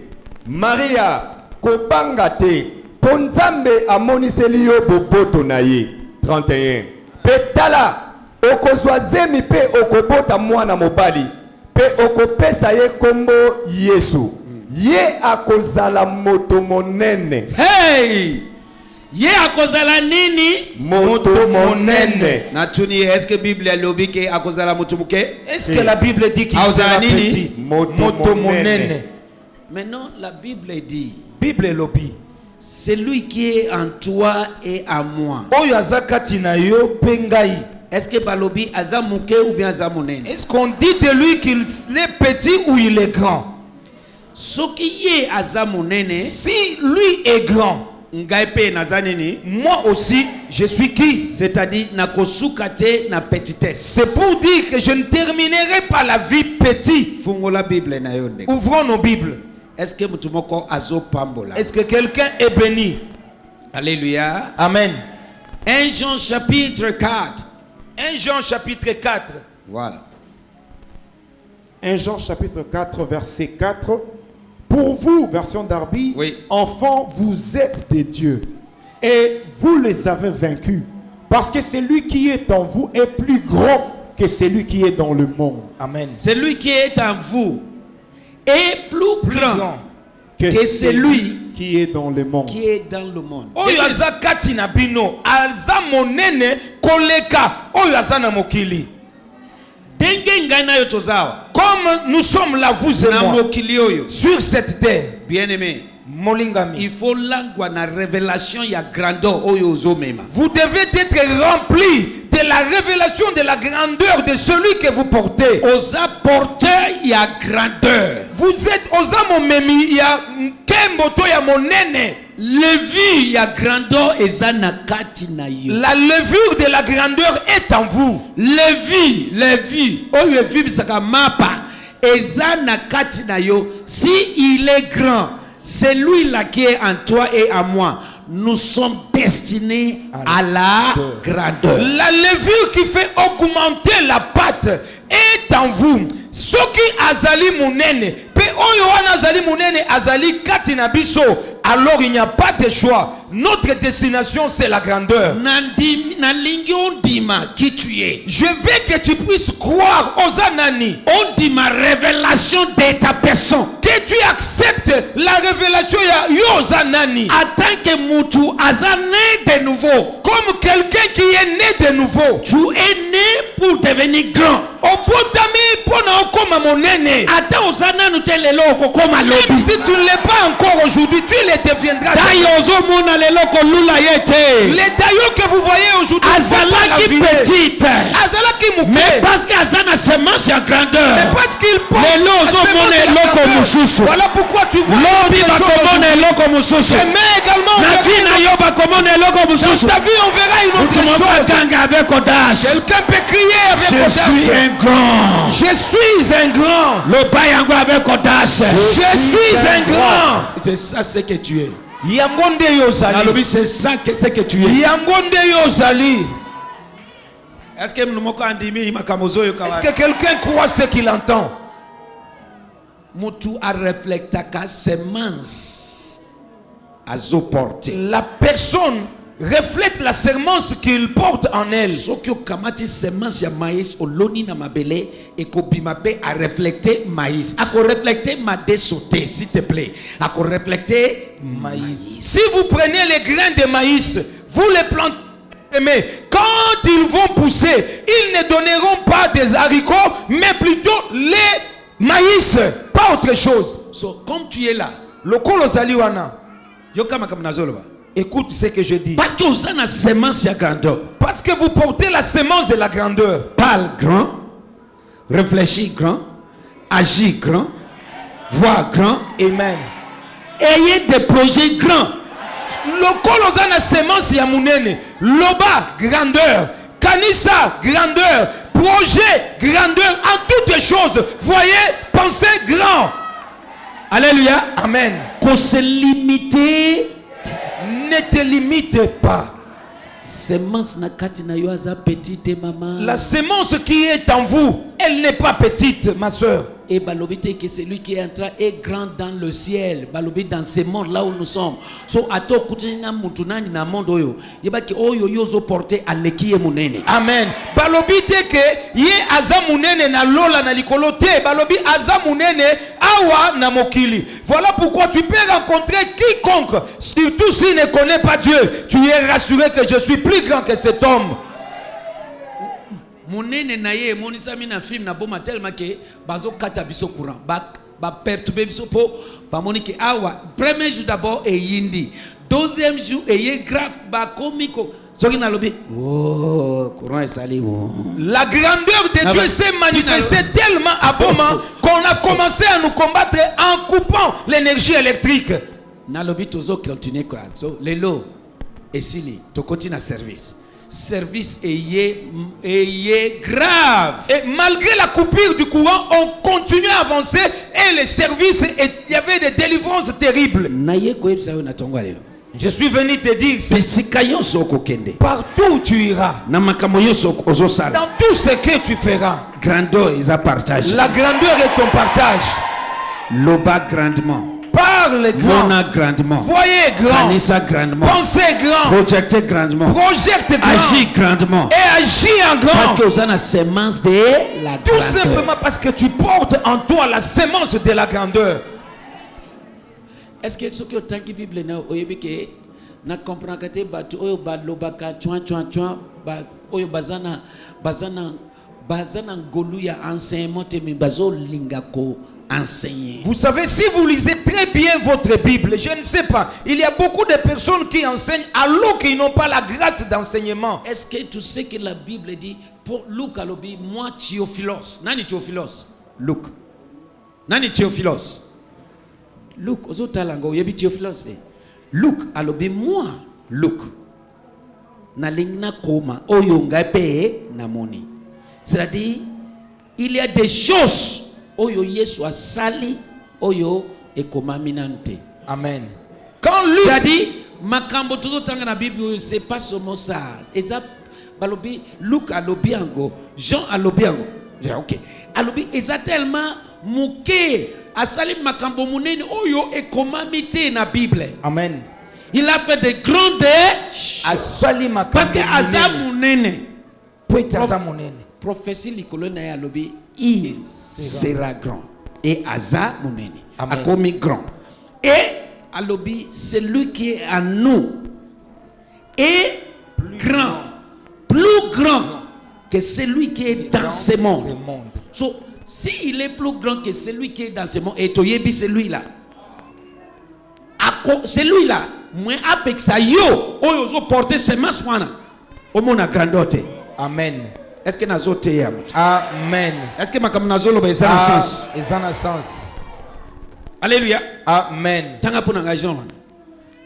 Speaker 5: Maria kobanga te. Ponzambe amoniseli yo boboto na ye. 31. Petala okozwa zemi pe okobota mwana mobali. Pe okopesa ye kombo Yesu. Ye akozala moto monene.
Speaker 2: Hey! Ye akozala nini?
Speaker 5: Moto monene.
Speaker 2: Natuni, est-ce que Bible alobi ke akozala mutu muke?
Speaker 3: Est-ce que la Bible dit qu'il sera
Speaker 2: Auzanini.
Speaker 3: petit?
Speaker 5: Moto
Speaker 3: monene.
Speaker 2: Maintenant, la Bible dit,
Speaker 3: Bible est lobby.
Speaker 2: celui qui est en toi et à moi.
Speaker 3: Oyo azakati na yo pengai.
Speaker 2: Est-ce que balobi aza muke ou bien aza monene?
Speaker 3: Est-ce qu'on dit de lui qu'il est petit ou il est grand?
Speaker 2: Soki ye aza monene,
Speaker 3: Si lui est grand,
Speaker 2: ngai pe naza nini?
Speaker 3: moi aussi, je suis qui?
Speaker 2: C'est-à-dire nakosuka te na petitesse.
Speaker 3: C'est pour dire que je ne terminerai pas la vie petit.
Speaker 2: Fungola Bible na yo ndeko.
Speaker 3: Ouvrons nos Bibles.
Speaker 2: Est-ce que mutu moko azo pambola?
Speaker 3: Est-ce que quelqu'un est béni?
Speaker 2: Alléluia.
Speaker 3: Amen.
Speaker 2: 1 Jean chapitre 4.
Speaker 3: 1 Jean chapitre 4.
Speaker 2: Voilà.
Speaker 6: 1 Jean chapitre 4 verset 4. Pour vous, version Darby,
Speaker 2: Oui.
Speaker 6: enfants, vous êtes des dieux et vous les avez vaincus parce que celui qui est en vous est plus grand que celui qui est dans le monde.
Speaker 3: Amen.
Speaker 2: Celui qui est en vous est plus grand
Speaker 3: Grand.
Speaker 2: que celui
Speaker 6: qui est dans le monde.
Speaker 2: qui est dans le monde.
Speaker 3: Oyo aza kati na bino, aza monene koleka oyo aza na mokili.
Speaker 2: Denge ngai na yo tozawa.
Speaker 3: Comme nous sommes là, vous et
Speaker 2: Na
Speaker 3: moi,
Speaker 2: mokili oyo.
Speaker 3: sur cette terre,
Speaker 2: Bien-aimé,
Speaker 3: molingami,
Speaker 2: il faut langwa na révélation ya grandeur oyo ozomema.
Speaker 3: vous devez être rempli de la révélation de la grandeur de celui que vous portez.
Speaker 2: Oza porteur ya grandeur.
Speaker 3: Vous êtes aux momemi ya kembo to ya monene.
Speaker 2: Levi ya grandeur eza na kati na yo.
Speaker 3: La levure de la grandeur est en vous.
Speaker 2: Levi oyo evibisaka mapa eza na kati na yo. Si il est grand, c'est lui là qui est en toi et à moi. Nous sommes destinés à la grandeur.
Speaker 3: La levure qui fait augmenter la pâte est en vous. Soki azali munene, pe oyo wana azali munene azali kati na biso, alors il n'y a pas de choix. Notre destination c'est la grandeur.
Speaker 2: Nalingi ondima qui tu es.
Speaker 3: Je veux que tu puisses croire aux anani.
Speaker 2: Ondima révélation de ta personne.
Speaker 3: Que tu acceptes la révélation ya yo zanani.
Speaker 2: En tant que mutu aza né de nouveau.
Speaker 3: Comme quelqu'un qui est né de nouveau.
Speaker 2: Tu es né pour devenir grand.
Speaker 3: Obotami pona okoma monene.
Speaker 2: Ata ozana nutelelo okokoma
Speaker 3: Même
Speaker 2: lobi.
Speaker 3: si tu ne l'es pas encore aujourd'hui, tu le deviendras.
Speaker 2: Dayo ozomona lelo kolula yete.
Speaker 3: Les taillots que vous voyez aujourd'hui,
Speaker 2: Azalaki petite.
Speaker 3: Azalaki
Speaker 2: Mais
Speaker 3: mouké.
Speaker 2: parce que azana semence en
Speaker 3: Mais
Speaker 2: grandeur.
Speaker 3: parce qu'il porte
Speaker 2: Lelo
Speaker 3: la
Speaker 2: ozomona
Speaker 3: semence de la
Speaker 2: eloko
Speaker 3: grandeur.
Speaker 2: mususu.
Speaker 3: Voilà pourquoi tu vois
Speaker 2: Lobi
Speaker 3: autre chose
Speaker 2: bakomona
Speaker 3: aujourd'hui.
Speaker 2: eloko mususu.
Speaker 3: Mais également,
Speaker 2: Na vie na yo bakomona eloko
Speaker 3: dans
Speaker 2: mususu.
Speaker 3: ta vie, on verra une autre
Speaker 2: Mutu moko
Speaker 3: chose.
Speaker 2: aganga avec audace.
Speaker 3: Quelqu'un peut crier avec
Speaker 2: Je
Speaker 3: audace.
Speaker 2: suis un grand.
Speaker 3: Je suis un grand.
Speaker 2: Le bayango avec audace.
Speaker 3: Je suis un grand.
Speaker 2: C'est ça ce que tu es.
Speaker 3: Yangonde yozali.
Speaker 2: Nalobi c'est ça ce que tu es.
Speaker 3: Yangonde yozali.
Speaker 2: Est-ce que mnumoko andimi makamozo yo
Speaker 3: Est-ce
Speaker 2: kawa?
Speaker 3: que quelqu'un croit ce qu'il entend?
Speaker 2: Mutu a reflectaka semence azo porter.
Speaker 3: La personne reflète la semence qu'il porte en elle.
Speaker 2: soki okamati semence ya maïs oloni na mabele ekobima pe a reflecter maïs akoreflecte made sauté s'il te plaît akoreflecte maïs.
Speaker 3: Si vous prenez les grains de maïs, vous les plantez, mais quand ils vont pousser, ils ne donneront pas des haricots, mais plutôt les maïs, pas autre chose.
Speaker 2: So comme tu es là
Speaker 3: Lokolo ozali wana,
Speaker 2: yoka makambo nazoloba
Speaker 3: écoute ce que je dis.
Speaker 2: parce que oza na semence ya grandeur.
Speaker 3: Parce que vous portez la semence de la grandeur.
Speaker 2: Parle grand, réfléchis grand, agis grand, vois grand,
Speaker 3: Amen.
Speaker 2: ayez des projets grands.
Speaker 3: Lokolo ozali na semence ya munene, loba grandeur, kanisa grandeur, projet grandeur, en toutes choses, voyez, pensez grand.
Speaker 2: Alléluia.
Speaker 3: Amen.
Speaker 2: Qu'on se limite.
Speaker 3: Ne te limite pas.
Speaker 2: Semence na kati na yo aza petite maman.
Speaker 3: La semence qui est en vous, elle n'est pas petite, ma soeur.
Speaker 2: Et balobi te que celui qui est en train est grand dans le ciel. Balobi dans ce monde là où nous sommes. So ato kutinga mutu nani na monde oyo. Yebaki oyo yozo porter aleki ye munene.
Speaker 3: Amen. Balobi te que ye aza munene na lola na likolo te. Balobi aza munene awa na mokili. Voilà pourquoi tu peux rencontrer quiconque, surtout s'il ne connaît pas Dieu. Tu es rassuré que je suis plus grand que cet homme.
Speaker 2: Munene na ye monisami na film na boma tellement que bazo kata biso courant ba perturber biso po ba monike awa premier jour d'abord et yindi deuxième jour et ye grave ba komiko soki na lobi oh courant est salé oh.
Speaker 3: La grandeur de Dieu s'est manifestée tellement à Boma qu'on a commencé à nous combattre en coupant l'énergie électrique.
Speaker 2: Na lobi tozo continuer quoi so lelo esili to continue na service est grave.
Speaker 3: Et malgré la coupure du courant, on continue à avancer et les services, il y avait des délivrances terribles. Je suis venu te dire, partout où tu iras, dans tout ce que tu feras, la grandeur est ton partage.
Speaker 2: Loba grandement.
Speaker 3: Parle grand,
Speaker 2: grandement,
Speaker 3: voyez grand,
Speaker 2: grandement,
Speaker 3: pensez grand,
Speaker 2: projectez grandement,
Speaker 3: projecte grand,
Speaker 2: agis grandement
Speaker 3: et agis en grand.
Speaker 2: Parce que vous avez la semence de la grandeur.
Speaker 3: Tout simplement parce que tu portes en toi la semence de la grandeur.
Speaker 2: Est-ce que ce que tu as Bible na oyebike na comprend que te batu oyo ba lobaka chouan oyo bazana ngolu ya enseignement te mi bazo lingako enseigner.
Speaker 3: Vous savez, si vous lisez très bien votre Bible, je ne sais pas, il y a beaucoup de personnes qui enseignent alors qu'ils n'ont pas la grâce d'enseignement.
Speaker 2: Est-ce que tu sais que la Bible dit pour Luc alobi moi Théophilos. Nani Théophilos? Luc. Nani Théophilos? Luc ozotalango yebi Théophilos. Luc alobi moi Luc. Na lingna koma oyo ngape namoni. C'est-à-dire il y a des choses oyo Yesu asali oyo ekomaminante.
Speaker 3: Amen. Quand Luc
Speaker 2: c'est-à-dire makambo tozotanga na Bible c'est pas seulement ça. Eza balobi Luc alobi ango, Jean alobi ango. OK. Alobi eza tellement muke asali makambo munene oyo ekomamite na Bible.
Speaker 3: Amen.
Speaker 2: Il a fait de grandes
Speaker 3: asali makambo
Speaker 2: parce que aza munene.
Speaker 3: Aza munene.
Speaker 2: Prophétie likolo na alobi il sera grand et aza munene akomi grand et alobi celui qui est en nous est plus grand que celui qui est dans ce monde. So si il est plus grand que celui qui est dans ce monde et toyebi celui-là moi avec ça yo oyo zo porter semence wana au monde a grandote.
Speaker 3: Amen.
Speaker 2: Est-ce que nazote ya mutu?
Speaker 3: Amen.
Speaker 2: Est-ce que makam nazolo ba ezana sens?
Speaker 3: Ezana sens.
Speaker 2: Alléluia.
Speaker 3: Amen.
Speaker 2: Tanga pona ngajona.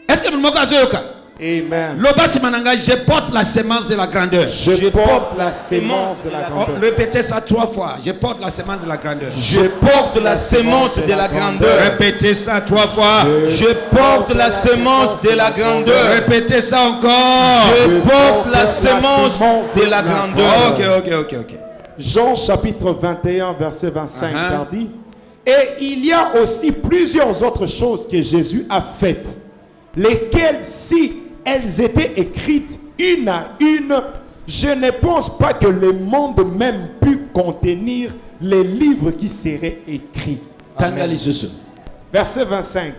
Speaker 2: Est-ce que moko azoyoka?
Speaker 6: Amen.
Speaker 2: Lobasi mananga, je porte la semence de la grandeur.
Speaker 6: Je porte la semence de la grandeur.
Speaker 2: Répétez ça 3 fois. Je porte la semence de la grandeur.
Speaker 3: Je porte la semence de la grandeur.
Speaker 2: Répétez ça 3 fois.
Speaker 3: Je porte la semence de la grandeur.
Speaker 2: Répétez ça encore.
Speaker 3: Je porte la semence de la grandeur.
Speaker 2: Ok.
Speaker 6: Jean chapitre 21 verset 25 dit, et il y a aussi plusieurs autres choses que Jésus a faites, lesquelles si elles étaient écrites une à une, je ne pense pas que le monde même pût contenir les livres qui seraient écrits.
Speaker 2: Tangali susu.
Speaker 6: Verset 25.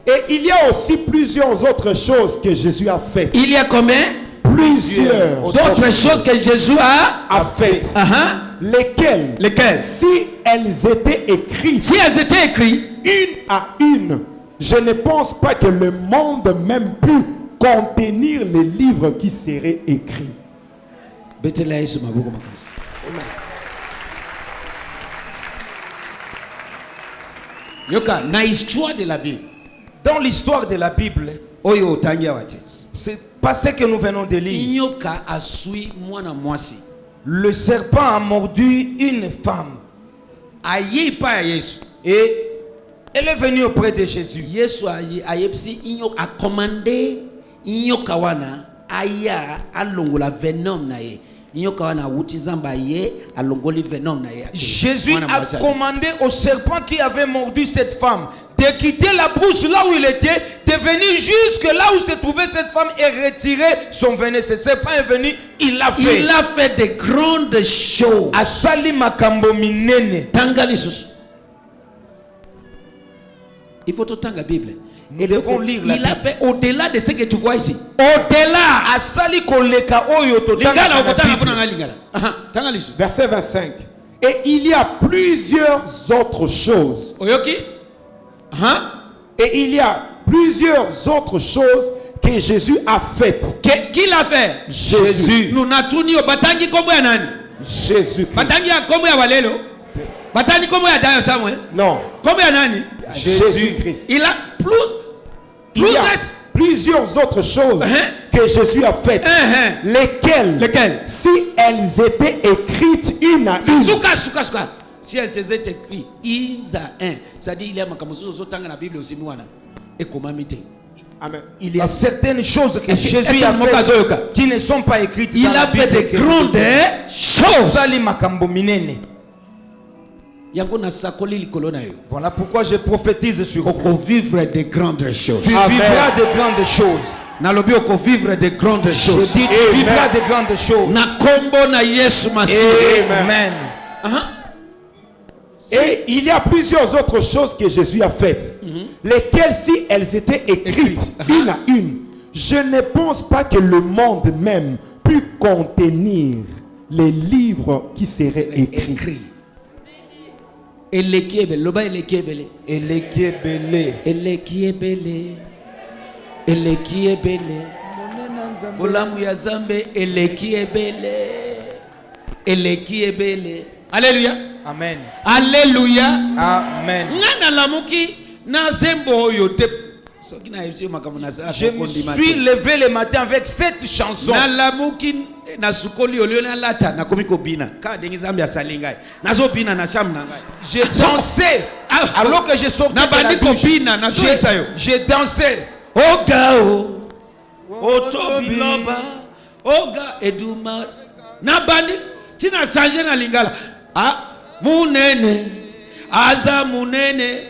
Speaker 6: Et il y a aussi plusieurs autres choses que Jésus a faites.
Speaker 2: Il y a combien
Speaker 6: Plusieurs
Speaker 2: d'autres choses que Jésus a
Speaker 6: faites.
Speaker 2: Lesquelles?
Speaker 6: Si elles étaient écrites
Speaker 2: Si elles étaient écrites
Speaker 6: une à une, je ne pense pas que le monde même pût contenir les livres qui seraient écrits.
Speaker 2: betela Yesu maboko makasi. Yoka na histoire de la Bible.
Speaker 3: Dans l'histoire de la Bible,
Speaker 2: Oyo tangia wati.
Speaker 3: c'est pas ce que nous venons de lire.
Speaker 2: Nyoka asui mwana mwasi.
Speaker 3: Le serpent a mordu une femme
Speaker 2: Aye pa ya Yesu.
Speaker 3: et elle est venue auprès de Jésus.
Speaker 2: Yesu ayepsi inyo a commandé nyoka wana aya alongola venom na ye. Nyoka wana utizamba ye alongoli venom na ye.
Speaker 3: Jésus a commandé au serpent qui avait mordu cette femme de quitter la brousse là où il était, de venir jusque là où se trouvait cette femme et retirer son venin. Ce serpent est venu, il l'a fait.
Speaker 2: Il a fait de grandes choses.
Speaker 3: Asali makambo minene.
Speaker 2: Tangali susu. Il faut tout temps la Bible.
Speaker 3: Nous devons lire la
Speaker 2: Il a
Speaker 3: Bible.
Speaker 2: fait au-delà de ce que tu vois ici. Au-delà.
Speaker 3: Asali koleka oyo to
Speaker 2: Lingala
Speaker 3: tanga
Speaker 2: okotanga
Speaker 3: na
Speaker 2: pona
Speaker 3: Bible.
Speaker 2: nga lingala. Aha, tangali susu.
Speaker 6: Verset 25. Et il y a plusieurs autres choses.
Speaker 2: Oyoki? Aha.
Speaker 6: Et il y a plusieurs autres choses que Jésus a faites.
Speaker 2: Qui l'a fait?
Speaker 6: Jésus.
Speaker 2: Nous natuni o batangi kombo ya nani?
Speaker 6: Jésus-Christ.
Speaker 2: Batangi ya kombo ya walelo. Batangi kombo ya Dayo Samuel.
Speaker 6: Non.
Speaker 2: Kombo ya nani?
Speaker 6: Jésus-Christ.
Speaker 2: Il a
Speaker 6: Il y a plusieurs autres choses que Jésus a faites. Lesquelles? Si elles étaient écrites une à une.
Speaker 2: Suka. Si elle te est écrit, ils à un. C'est-à-dire, il y a dans la Bible aussi, nous, et comment miter.
Speaker 6: Amen.
Speaker 3: Il y a certaines choses que Jésus
Speaker 2: est-ce
Speaker 3: a
Speaker 2: que
Speaker 3: fait qui ne sont pas écrites
Speaker 2: Il
Speaker 3: dans la
Speaker 2: a fait
Speaker 3: Bible.
Speaker 2: de grandes choses.
Speaker 3: Asali makambo minene.
Speaker 2: Voilà
Speaker 3: Voilà pourquoi je prophétise sur vous.
Speaker 2: pourquoi vivre de grandes choses.
Speaker 3: Tu vivras de grandes choses.
Speaker 2: Nalobi oko vivre de grandes
Speaker 3: Je
Speaker 2: choses.
Speaker 3: dis tu vivras de grandes choses.
Speaker 2: Na kombo na Yesu Masihi.
Speaker 3: Amen.
Speaker 6: Et il y a plusieurs autres choses que Jésus a faites. Lesquelles, si elles étaient écrites une à une, je ne pense pas que le monde même pût contenir les livres qui seraient écrits.
Speaker 2: Elekiebele, loba elekiebele.
Speaker 3: Elekiebele.
Speaker 2: Elekiebele. Elekiebele. Bolamu ya Zambe elekiebele. Elekiebele. Alléluia.
Speaker 3: Amen.
Speaker 2: Alléluia.
Speaker 3: Amen.
Speaker 2: Ngana lamuki na zembo oyo te.
Speaker 3: Je me suis levé le matin avec cette chanson.
Speaker 2: Na lamuki na sukoli olio na lata na komiko bina. Ka dengi Zambe asalingai. Nazo bina na sham na ngai.
Speaker 3: J'ai dansé alors que je sortais de la douche. J'ai dansé.
Speaker 2: Oga o otobiloba oga eduma na bandi tina sanje na lingala munene aza munene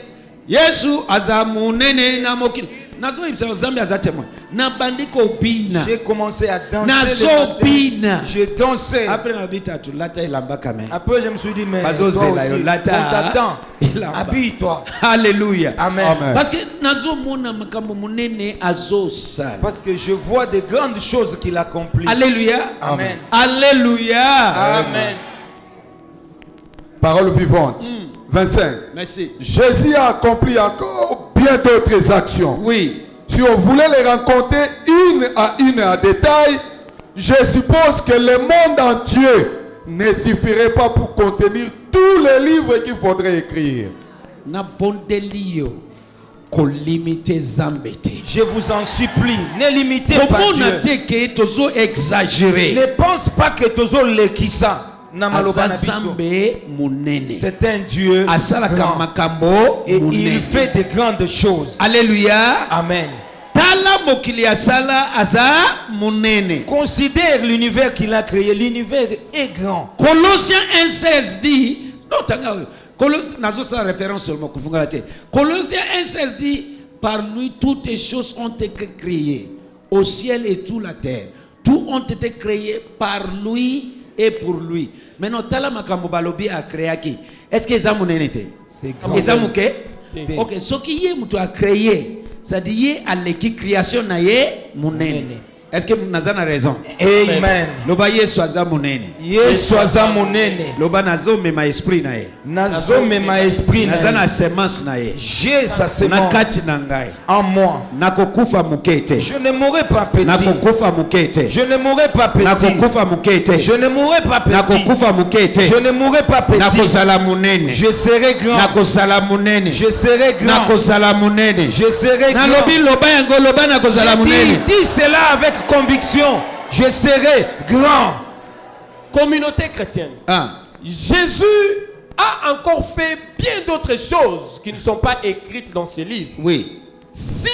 Speaker 2: Yesu aza munene na mokili nazo ibisa Zambe azatemwa na bandiko bina.
Speaker 3: J'ai commencé à danser.
Speaker 2: Nazo bina.
Speaker 3: J'ai dansé.
Speaker 2: Après na bita tu lata ilamba kame.
Speaker 3: Après je me suis dit mais
Speaker 2: Bazo
Speaker 3: toi
Speaker 2: zela
Speaker 3: aussi,
Speaker 2: yo
Speaker 3: on
Speaker 2: lata.
Speaker 3: t'attend.
Speaker 2: Ilamba.
Speaker 3: Habille-toi.
Speaker 2: Alléluia.
Speaker 3: Amen.
Speaker 2: Parce que nazo mona makambo munene azo sala.
Speaker 3: Parce que je vois de grandes choses qu'il accomplit.
Speaker 2: Alléluia.
Speaker 3: Amen.
Speaker 2: Alléluia.
Speaker 3: Amen.
Speaker 7: Parole vivante. 25.
Speaker 2: Merci.
Speaker 7: Jésus a accompli encore bien d'autres actions.
Speaker 2: Oui.
Speaker 7: Si on voulait les rencontrer une en détail, je suppose que le monde entier ne suffirait pas pour contenir tous les livres qu'il faudrait écrire.
Speaker 2: Na bondelio ko limiter zambete.
Speaker 3: Je vous en supplie, ne limitez pas
Speaker 2: Comment
Speaker 3: Dieu.
Speaker 2: na te ke tozo exagérer.
Speaker 3: Ne pense pas que tozo lekisa. Na maloba na biso.
Speaker 2: Zambe munene.
Speaker 3: C'est un Dieu
Speaker 2: Asala
Speaker 3: grand.
Speaker 2: kamakambo
Speaker 3: Et
Speaker 2: munene.
Speaker 3: il fait de grandes choses.
Speaker 2: Alléluia.
Speaker 3: Amen.
Speaker 2: Tala mokili asala aza munene.
Speaker 3: Considère l'univers qu'il a créé. L'univers est grand.
Speaker 2: Colossiens 1:16 dit, non, nazo sa référence seulement kufunga la tête. Colossiens 1:16 dit, par lui toutes les choses ont été créées au ciel et toute la terre. Tout ont été créés par lui et pour lui. Maintenant, tala makambo balobi a créé qui? Est-ce que ça monene te?
Speaker 6: C'est
Speaker 2: Est-ce que ok, ce qui est mutu a créé, ça dit à l'équipe création na ye monene. Est-ce que vous avez raison?
Speaker 6: Amen.
Speaker 2: Loba Yesu aza monene.
Speaker 6: Yesu aza monene.
Speaker 2: Loba nazo me ma esprit na ye.
Speaker 6: Nazo me ma esprit na
Speaker 2: Naza
Speaker 6: ye.
Speaker 2: na semence na ye.
Speaker 6: J'ai sa
Speaker 2: Na
Speaker 6: semence
Speaker 2: kati na ngai.
Speaker 6: en moi.
Speaker 2: Nakokufa mukete.
Speaker 6: Je ne mourrai pas petit.
Speaker 2: Nakokufa mukete.
Speaker 6: Je ne mourrai pas petit.
Speaker 2: Nakokufa mukete.
Speaker 6: Je ne mourrai pas petit.
Speaker 2: Nakokufa mukete.
Speaker 6: Je ne mourrai pas petit.
Speaker 2: Nakozala munene.
Speaker 6: Je serai grand.
Speaker 2: Nakozala munene.
Speaker 6: Je serai grand.
Speaker 2: Nakozala munene.
Speaker 6: Je serai grand.
Speaker 2: Nalobi loba yango loba nakozala munene.
Speaker 6: Dis cela avec conviction. Je serai grand.
Speaker 8: Communauté chrétienne.
Speaker 2: Ah.
Speaker 8: Jésus a encore fait bien d'autres choses qui ne sont pas écrites dans ce livre.
Speaker 2: Oui.
Speaker 8: Si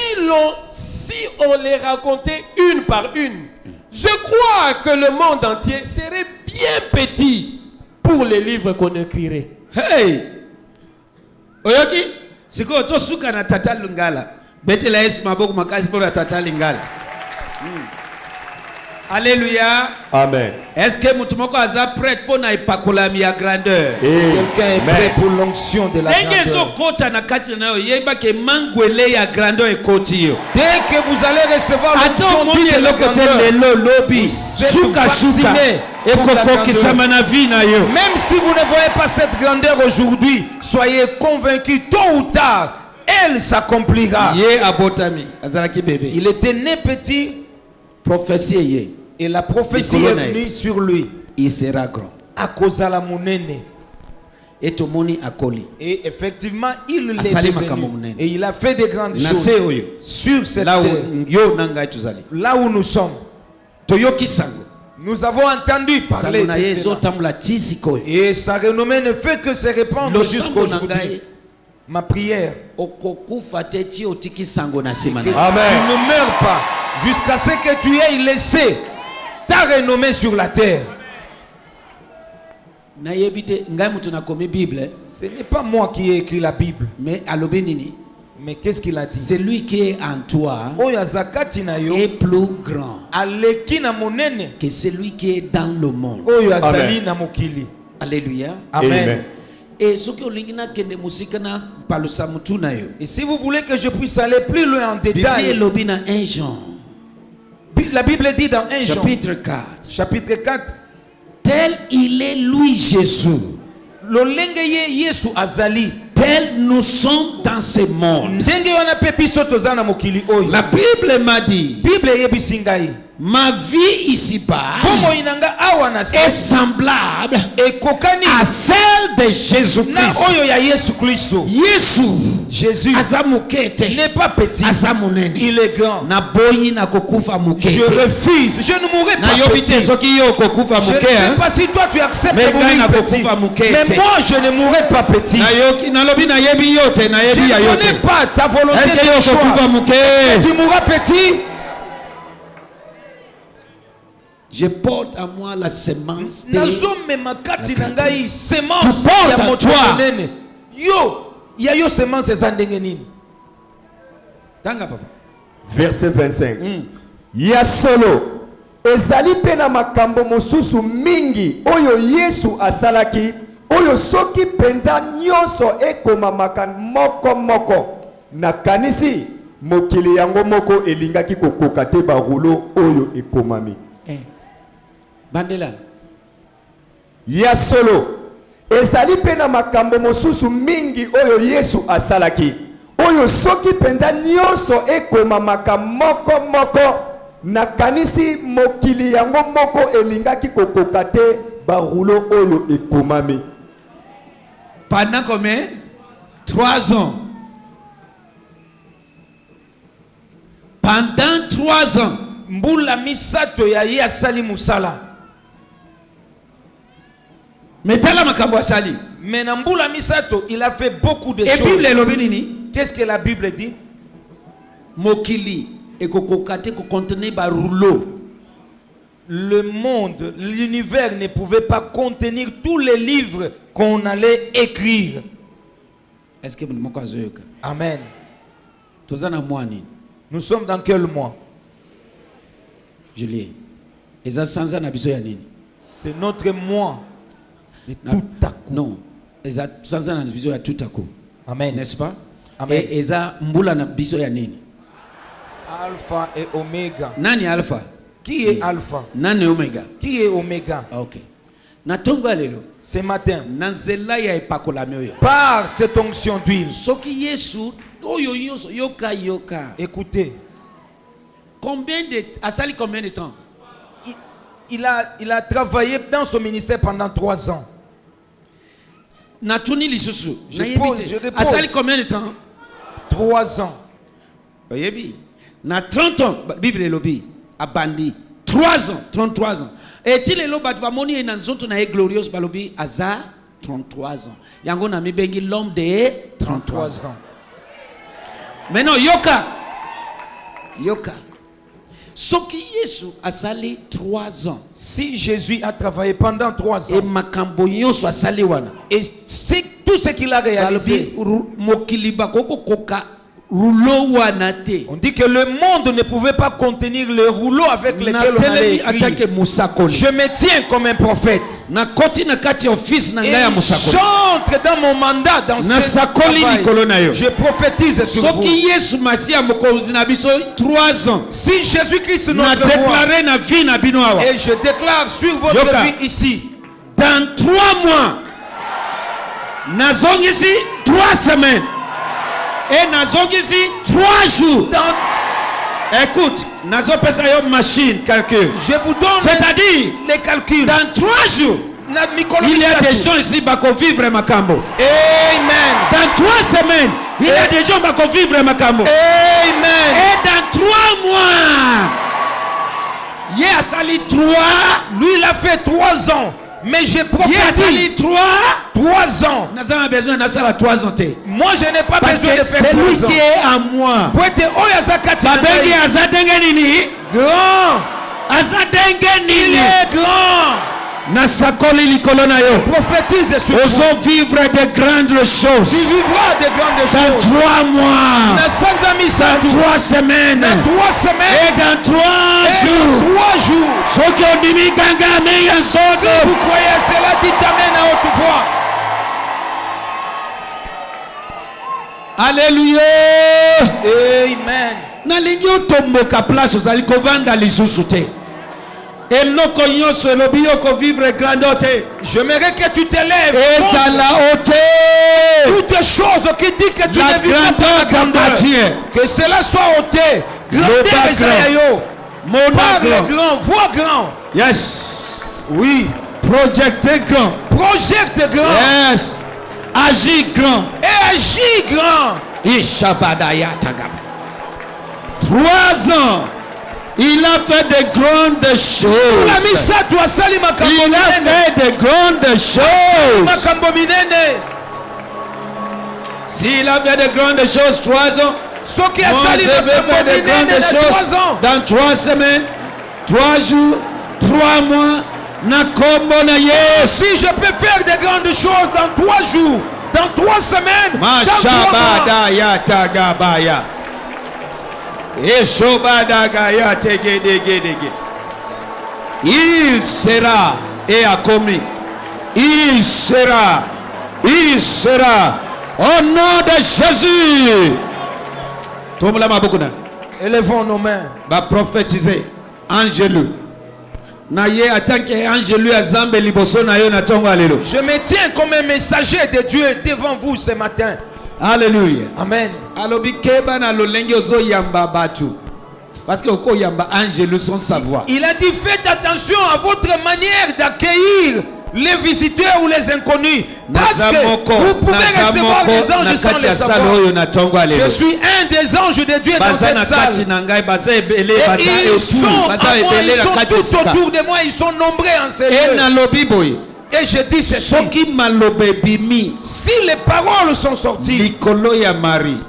Speaker 8: on les racontait une par une, je crois que le monde entier serait bien petit pour les livres qu'on écrirait.
Speaker 2: Hey! Oyoki? Siko to suka na tata lingala. Betela Yesu maboko makazi pour la tata lingala. Alléluia.
Speaker 5: Amen.
Speaker 2: Est-ce que mutumoko aza prêt pour na ipakolami ya grandeur?
Speaker 6: Quelqu'un est prêt pour l'onction de la
Speaker 2: Denge zo
Speaker 6: grandeur.
Speaker 2: kota na kati na yo yeba ke mangwele ya grandeur ekoti yo.
Speaker 6: Dès que vous allez recevoir
Speaker 2: Ato
Speaker 6: l'onction
Speaker 2: moni
Speaker 6: de la
Speaker 2: elokote
Speaker 6: grandeur,
Speaker 2: lelo lobi.
Speaker 6: êtes
Speaker 2: Suka suka.
Speaker 6: vacciné pour la
Speaker 2: Ekoko kisama na vie na yo.
Speaker 6: même si vous ne voyez pas cette grandeur aujourd'hui, soyez convaincus, tôt ou tard, elle s'accomplira.
Speaker 2: Ye abotami azalaki bébé.
Speaker 6: Il était né petit
Speaker 2: Prophétie ye.
Speaker 6: et la prophétie
Speaker 2: Nicolas
Speaker 6: est venue sur lui.
Speaker 2: Il sera grand.
Speaker 6: À cause de la monene.
Speaker 2: Et tomoni akoli.
Speaker 6: Et effectivement, il l'est
Speaker 2: Asali
Speaker 6: devenu.
Speaker 2: makambo munene.
Speaker 6: Et il a fait de grandes choses
Speaker 2: Nase oyo.
Speaker 6: sur cette
Speaker 2: Là où
Speaker 6: terre.
Speaker 2: yo nanga tuzali.
Speaker 6: Là où nous sommes.
Speaker 2: Toyoki sango.
Speaker 6: Nous avons entendu parler
Speaker 2: Sango na ye
Speaker 6: de cela.
Speaker 2: ezotambula tisikoyo.
Speaker 6: Et sa renommée ne fait que se répandre
Speaker 2: Lo
Speaker 6: jusqu'à
Speaker 2: sango
Speaker 6: aujourd'hui.
Speaker 2: nangai
Speaker 6: Ma prière,
Speaker 2: okokufa te ti otiki sango na sima
Speaker 6: que
Speaker 2: na.
Speaker 5: Amen.
Speaker 6: tu ne meurs pas jusqu'à ce que tu aies laissé ta renommée sur la terre.
Speaker 2: Nayebi te ngai mutu nakomi Bible
Speaker 6: Ce n'est pas moi qui ai écrit la Bible.
Speaker 2: mais alobi nini?
Speaker 6: Mais qu'est-ce qu'il a dit?
Speaker 2: Celui qui est en toi
Speaker 6: Oyo azakati na yo
Speaker 2: est plus grand
Speaker 6: aleki na monene.
Speaker 2: que celui qui est dans le monde.
Speaker 6: Oyo azali
Speaker 5: Amen.
Speaker 6: na mokili.
Speaker 2: Alléluia.
Speaker 6: Amen.
Speaker 5: Amen.
Speaker 2: Et soki olingi nakende musika na palusa mutu na yo.
Speaker 6: Et si vous voulez que je puisse aller plus loin en
Speaker 2: Bible
Speaker 6: détail,
Speaker 2: elobi na 1 Jean
Speaker 6: la Bible dit dans 1 Jean,
Speaker 2: chapitre 4.
Speaker 6: chapitre 4,
Speaker 2: Tel il est lui Jésus.
Speaker 6: lolenge ye Yesu azali.
Speaker 2: Tel nous sommes dans ce monde.
Speaker 6: Ndenge wana pe biso toza na mokili oyo.
Speaker 2: La Bible m'a dit,
Speaker 6: Bible eyebisi ngai.
Speaker 2: ma vie ici-bas
Speaker 6: Bomoi nanga awa na
Speaker 2: est
Speaker 6: se
Speaker 2: semblable
Speaker 6: ekokani
Speaker 2: à celle de
Speaker 6: na
Speaker 2: Jésus-Christ.
Speaker 6: oyo ya Yesu Kristo.
Speaker 2: Yesu
Speaker 6: Jésus
Speaker 2: aza mokete,
Speaker 6: n'est pas petit,
Speaker 2: aza monene.
Speaker 6: il est grand.
Speaker 2: Na boyi na kokufa
Speaker 6: Je
Speaker 2: mokete.
Speaker 6: refuse, je ne mourrai
Speaker 2: Na
Speaker 6: pas
Speaker 2: yobi te
Speaker 6: petit.
Speaker 2: soki yo kokufa
Speaker 6: Je ne
Speaker 2: moke.
Speaker 6: sais pas si toi tu acceptes
Speaker 2: Mais
Speaker 6: de mourir
Speaker 2: ngai
Speaker 6: petit,
Speaker 2: nakokufa mokete.
Speaker 6: mais moi je ne mourrai pas petit.
Speaker 2: Na yoki na lobi na yebi yo te na
Speaker 6: Je
Speaker 2: yebi ya
Speaker 6: ne
Speaker 2: yo
Speaker 6: connais
Speaker 2: te.
Speaker 6: pas ta volonté
Speaker 2: Est-ce que
Speaker 6: de
Speaker 2: yo kokufa
Speaker 6: choix.
Speaker 2: moke?
Speaker 6: Tu mourras petit.
Speaker 2: Je porte à moi la semence de
Speaker 6: nazomema kati na ngai semence
Speaker 2: Tu portes
Speaker 6: ya
Speaker 2: à
Speaker 6: moto
Speaker 2: toi.
Speaker 6: monene. Yo ya yo semence eza ndenge nini?
Speaker 2: Tanga papa.
Speaker 5: Verset 25. Ya solo ezali pe na makambo mosusu mingi oyo Yesu asalaki oyo soki penza nyonso ekomamaka moko moko nakanisi mokili yango moko elingaki kokoka te barulo oyo ekomami.
Speaker 2: Bandela.
Speaker 5: Ya solo ezali pe na makambo mosusu mingi oyo Yesu asalaki oyo soki penza nyonso ekomamaka moko moko nakanisi mokili yango moko elingaki kokoka te barulo oyo ekomami.
Speaker 2: Pendant combien? 3 ans. Pendant 3 ans.
Speaker 6: Mbula misato ya ye asali musala.
Speaker 2: Metala makambo asali.
Speaker 6: Mais na mbula misato, il a fait beaucoup de
Speaker 2: Et
Speaker 6: choses.
Speaker 2: Bible elobi nini?
Speaker 6: Qu'est-ce que la Bible dit?
Speaker 2: Mokili ekokoka te ko contenir ba rouleau.
Speaker 6: Le monde, l'univers ne pouvait pas contenir tous les livres qu'on allait écrire.
Speaker 2: Est-ce que moko azoyoka?
Speaker 6: Amen.
Speaker 2: Tozana mwani.
Speaker 6: Nous sommes dans quel mois?
Speaker 2: Julien. Eza sanza na biso ya nini?
Speaker 3: C'est notre moi de
Speaker 2: Na-
Speaker 3: tout à coup.
Speaker 2: Non. Eza sanza na biso ya tout à coup.
Speaker 3: Amen.
Speaker 2: N'est-ce pas?
Speaker 3: Amen.
Speaker 2: Et eza mbula na biso ya nini?
Speaker 3: Alpha et Oméga.
Speaker 2: Nani alpha?
Speaker 3: Qui est Alpha?
Speaker 2: Nani omega?
Speaker 3: Qui est Oméga?
Speaker 2: Ah, ok. Na tongo ya lelo.
Speaker 3: Ce matin,
Speaker 2: Na nzela ya epakolami oyo.
Speaker 3: par cette onction d'huile,
Speaker 2: Soki Yesu oyo nyonso yoka yoka.
Speaker 3: écoutez,
Speaker 2: Asali combien de temps?
Speaker 3: il a travaillé dans son ministère pendant 3 ans.
Speaker 2: Natuni lisusu.
Speaker 3: Je
Speaker 2: Nayebi
Speaker 3: pose,
Speaker 2: te.
Speaker 3: je dépose.
Speaker 2: Asali combien de temps?
Speaker 3: 3 ans.
Speaker 2: Oyebi. Na 30 ans, Bible elobi abandi 3 ans, 33 ans. Et ti lelo bat ba moni na nzoto na e glorious balobi aza 33 ans. Yango na mibengi l'homme de 33 ans. Maintenant yoka. Soki Yesu asali 3 ans.
Speaker 3: Si Jésus a travaillé pendant 3
Speaker 2: Et
Speaker 3: ans,
Speaker 2: makambo nyonso asali wana.
Speaker 3: et c'est tout ce qu'il a réalisé,
Speaker 2: Balobi mokili bakoko koka rouleau wana te.
Speaker 3: on dit que le monde ne pouvait pas contenir le rouleau avec lequel on allait
Speaker 2: Natelemi atake
Speaker 3: écrire.
Speaker 2: musakoli.
Speaker 3: Je me tiens comme un prophète.
Speaker 2: Na koti na kati office na
Speaker 3: Et
Speaker 2: ngai ya musakoli.
Speaker 3: j'entre dans mon mandat dans ce
Speaker 2: Nasakoli likolo na yo.
Speaker 3: travail. Je prophétise sur vous.
Speaker 2: Soki Yesu Masiya mokonzi na biso 3 ans.
Speaker 3: Si Jésus-Christ
Speaker 2: Na
Speaker 3: notre roi,
Speaker 2: déclaré na vie na bino awa.
Speaker 3: et je déclare sur votre
Speaker 2: Yoka.
Speaker 3: vie ici,
Speaker 2: Dans 3 mois. Nazongisi 3 semaines. Et nazongisi 3 jours.
Speaker 3: dans,
Speaker 2: Écoute, nazopesa yo machine calcul.
Speaker 3: je vous donne
Speaker 2: C'est-à-dire
Speaker 3: les calculs.
Speaker 2: dans 3 jours. Il y a des gens ici qui vont vivre Makambo.
Speaker 3: Amen.
Speaker 2: Dans 3 semaines, il y a des gens qui vont vivre Makambo.
Speaker 3: Amen.
Speaker 2: Et dans 3 mois, il y a sali 3.
Speaker 3: Lui, il a fait 3 ans. Mais je
Speaker 2: Il y a sali
Speaker 3: prophétise
Speaker 2: 3.
Speaker 3: 3 ans.
Speaker 2: Nous avons besoin de ça 3 ans.
Speaker 3: Moi, je n'ai pas
Speaker 2: Parce
Speaker 3: besoin
Speaker 2: que
Speaker 3: de faire
Speaker 2: c'est lui
Speaker 3: 3 ans.
Speaker 2: qui est à moi.
Speaker 3: Poete oyo aza kati na
Speaker 2: Babengi
Speaker 3: ngai.
Speaker 2: azadengenini.
Speaker 3: Grand. Il
Speaker 2: Azadengenini.
Speaker 3: est grand.
Speaker 2: Nasakoli likolo na yo.
Speaker 3: Prophétise sur vous.
Speaker 2: Osons vivre de grandes
Speaker 3: Tu
Speaker 2: choses.
Speaker 3: vivras de grandes
Speaker 2: Dans
Speaker 3: choses.
Speaker 2: 3 mois.
Speaker 3: Na sanza
Speaker 2: Dans
Speaker 3: misatu.
Speaker 2: 3 semaines.
Speaker 3: Dans 3 semaines.
Speaker 2: Et dans 3
Speaker 3: Et
Speaker 2: jours.
Speaker 3: 3 jours.
Speaker 2: Soki ondimi ganga meya
Speaker 3: Si
Speaker 2: sodo.
Speaker 3: vous croyez cela, dites amen à haute voix.
Speaker 2: Alléluia.
Speaker 3: Amen.
Speaker 2: Nalingi otomboka place ozali kovanda lisusu te. Eloko nyonso elobi yo kovivre grande te.
Speaker 3: J'aimerais que tu te lèves.
Speaker 2: Ezala ote.
Speaker 3: Toutes choses qui disent que tu
Speaker 2: La
Speaker 3: ne vivras pas la
Speaker 2: grandeur
Speaker 3: grandeur.
Speaker 2: t'appartient.
Speaker 3: Que cela soit ôté. Grandeur
Speaker 2: Loba
Speaker 3: et Zayayo.
Speaker 2: Mon
Speaker 3: Parle
Speaker 2: grand.
Speaker 3: grand, vois grand.
Speaker 2: Yes.
Speaker 3: Oui.
Speaker 2: Projecte grand.
Speaker 3: Projecte grand.
Speaker 2: Yes. Agis grand.
Speaker 3: Et agis grand.
Speaker 2: Ishabadaya tagab. 3 ans. Il a fait de grandes
Speaker 3: La
Speaker 2: choses.
Speaker 3: misa doit salir makambo
Speaker 2: Il a
Speaker 3: minene.
Speaker 2: fait de grandes choses.
Speaker 3: Makambo minene.
Speaker 2: S'il a fait de grandes choses 3 ans,
Speaker 3: Soki
Speaker 2: moi
Speaker 3: asali
Speaker 2: je vais
Speaker 3: makambo
Speaker 2: faire de
Speaker 3: minene
Speaker 2: grandes
Speaker 3: na 3
Speaker 2: choses
Speaker 3: ans.
Speaker 2: dans 3 semaines, 3 jours, 3 mois. Na kombo na Yesu.
Speaker 3: Si je peux faire de grandes choses dans 3 jours, dans 3 semaines, dans 3 mois.
Speaker 2: Mashabadaya tagabaya. Eshobadagaya tegedegedege. Il sera et a commis. Il sera. Au nom de Jésus. Tombola mabokuna.
Speaker 3: Élevons nos mains.
Speaker 2: Va prophétiser. Angelu. Na ye atanke angelu azambe liboso na yo na tongo alelo.
Speaker 3: Je me tiens comme un messager de Dieu devant vous ce matin.
Speaker 2: Alléluia.
Speaker 3: Amen.
Speaker 2: Alobi keba na lolenge ozo yamba batu. Parce que oko yamba angelu son savoir.
Speaker 3: Il a dit faites attention à votre manière d'accueillir les visiteurs ou les inconnus. Parce que vous pouvez recevoir des anges sans le savoir. Je suis un des anges de Dieu dans cette salle. Et ils sont à moi, ils sont tout autour de moi, ils sont nombreux en ce lieu. Et je dis ceci. Si les paroles sont sorties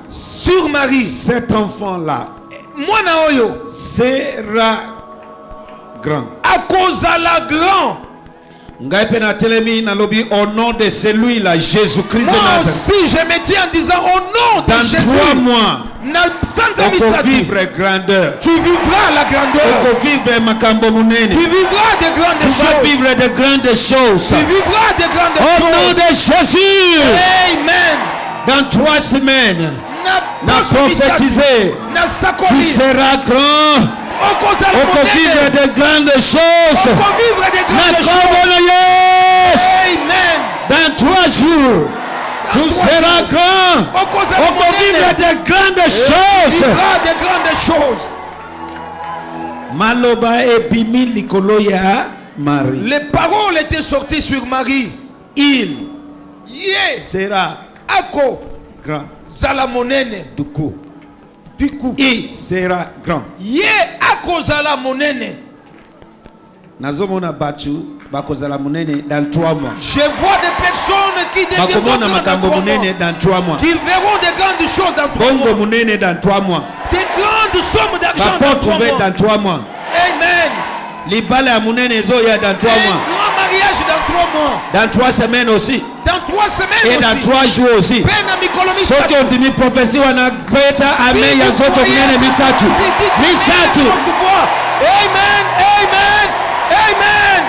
Speaker 3: sur Marie,
Speaker 2: cet enfant-là
Speaker 3: moi na oyo
Speaker 2: sera grand.
Speaker 3: à cause de la grand.
Speaker 2: Ngai pe na telemi na lobi au nom de celui-là Jésus-Christ de
Speaker 3: Moi
Speaker 2: Nazareth.
Speaker 3: aussi je me tiens en disant au nom de
Speaker 2: Dans
Speaker 3: Jésus.
Speaker 2: 3 mois,
Speaker 3: na sanza misatu.
Speaker 1: Vivre grandeur.
Speaker 3: Tu vivras la grandeur.
Speaker 1: Vivre makambo munene.
Speaker 3: Tu vivras de grandes
Speaker 1: Tu vas
Speaker 3: choses.
Speaker 1: vivre de grandes choses.
Speaker 3: Tu vivras de grandes
Speaker 1: Au nom
Speaker 3: choses.
Speaker 1: de Jésus.
Speaker 3: Amen.
Speaker 1: Dans 3 semaines,
Speaker 3: Na
Speaker 1: prophétisé,
Speaker 3: na
Speaker 1: tu
Speaker 3: sakoli.
Speaker 1: seras grand.
Speaker 3: Okozala
Speaker 1: On peut vivre
Speaker 3: monene.
Speaker 1: de grandes choses.
Speaker 3: On peut vivre de grandes choses.
Speaker 1: Makambo yes.
Speaker 3: Amen.
Speaker 1: Dans 3 jours, tu seras grand.
Speaker 3: Okozala
Speaker 1: On peut vivre
Speaker 3: monene.
Speaker 1: de grandes
Speaker 3: Tu
Speaker 1: choses.
Speaker 3: vivras de grandes choses.
Speaker 1: Maloba ebimi likolo ya Marie.
Speaker 3: Les paroles étaient sorties sur Marie.
Speaker 1: Il
Speaker 3: Ye
Speaker 1: sera
Speaker 3: ako
Speaker 1: grand.
Speaker 3: zala monene.
Speaker 1: Du coup, il sera grand.
Speaker 3: Ye ako zala monene.
Speaker 1: Nazomona batu bakozala munene dans 3 mois.
Speaker 3: Je vois des personnes qui deviendront
Speaker 1: Bakomona
Speaker 3: grandes
Speaker 1: makambo
Speaker 3: dans 3 mois.
Speaker 1: munene dans 3 mois.
Speaker 3: Qui verront de grandes choses dans 3 mois.
Speaker 1: Bongo munene dans 3 mois.
Speaker 3: Des grandes sommes d'argent dans
Speaker 1: Baporte
Speaker 3: 3
Speaker 1: ouverte
Speaker 3: mois.
Speaker 1: dans 3 mois.
Speaker 3: Amen.
Speaker 1: Libala ya munene ezoya dans 3
Speaker 3: Un
Speaker 1: mois.
Speaker 3: grand mariage dans 3 mois.
Speaker 1: Dans 3 semaines aussi.
Speaker 3: Dans 3 semaines
Speaker 1: Et dans
Speaker 3: aussi.
Speaker 1: 3 jours aussi.
Speaker 3: Pena mikolomi
Speaker 1: Soki
Speaker 3: satu.
Speaker 1: ondimi prophétie wana kweta ame ya zoto munene misatu. Misatu.
Speaker 3: Amen. Amen. Amen.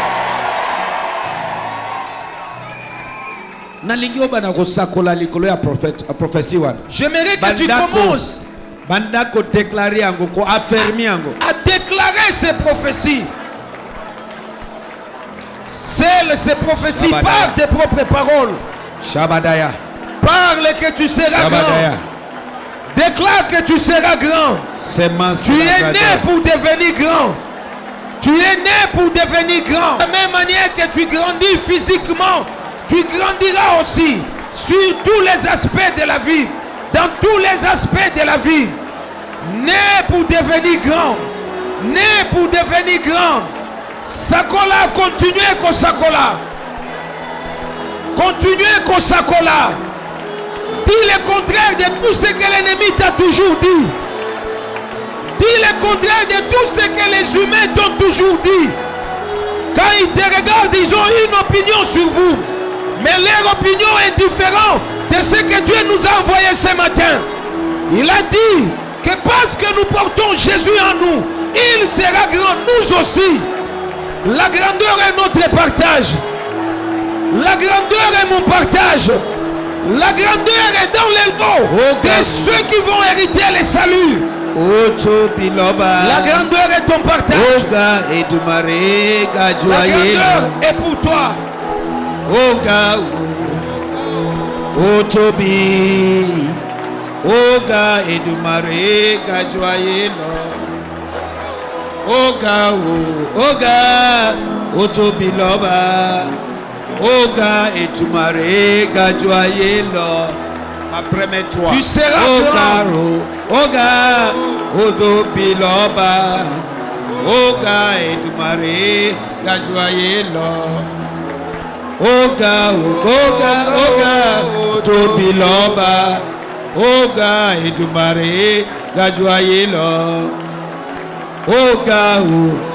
Speaker 1: Nalingi obana kosakola likolo ya prophétie wana.
Speaker 3: J'aimerais que tu commences
Speaker 1: Banda ko déclarer yango ko affirmer yango.
Speaker 3: à déclarer ces prophéties. Ces prophéties
Speaker 1: Shabadaya.
Speaker 3: par tes propres paroles.
Speaker 1: Shabadaya.
Speaker 3: Parle que tu seras
Speaker 1: Shabadaya.
Speaker 3: grand. Déclare que tu seras grand.
Speaker 1: Semence.
Speaker 3: Tu es né pour devenir grand. Tu es né pour devenir grand. De la même manière que tu grandis physiquement, tu grandiras aussi sur tous les aspects de la vie. Dans tous les aspects de la vie. Né pour devenir grand. Né pour devenir grand. Sakola, continuez qu'on sakola. Continuez qu'on sakola. Dis le contraire de tout ce que l'ennemi t'a toujours dit. Dis le contraire de tout ce que les humains t'ont toujours dit. Quand ils te regardent, ils ont une opinion sur vous. Mais leur opinion est différente de ce que Dieu nous a envoyé ce matin. Il a dit que parce que nous portons Jésus en nous, il sera grand, nous aussi. La grandeur est notre partage. La grandeur est mon partage. La grandeur est dans l'éleveau de ceux qui vont hériter le salut. La grandeur est ton partage. La grandeur est pour toi.
Speaker 1: Oga Otobi Oga Edumare Gajoyelo Oga Oga Otobi Loba Oga Edumare Gajoyelo. Après mes toi.
Speaker 3: Tu seras grand.
Speaker 1: Oga Otobi Loba Oga Edumare Gajoyelo. Oga, Oga, Oga, Tobi Loba, Oga, Edumare, Gajoyelo. Oga,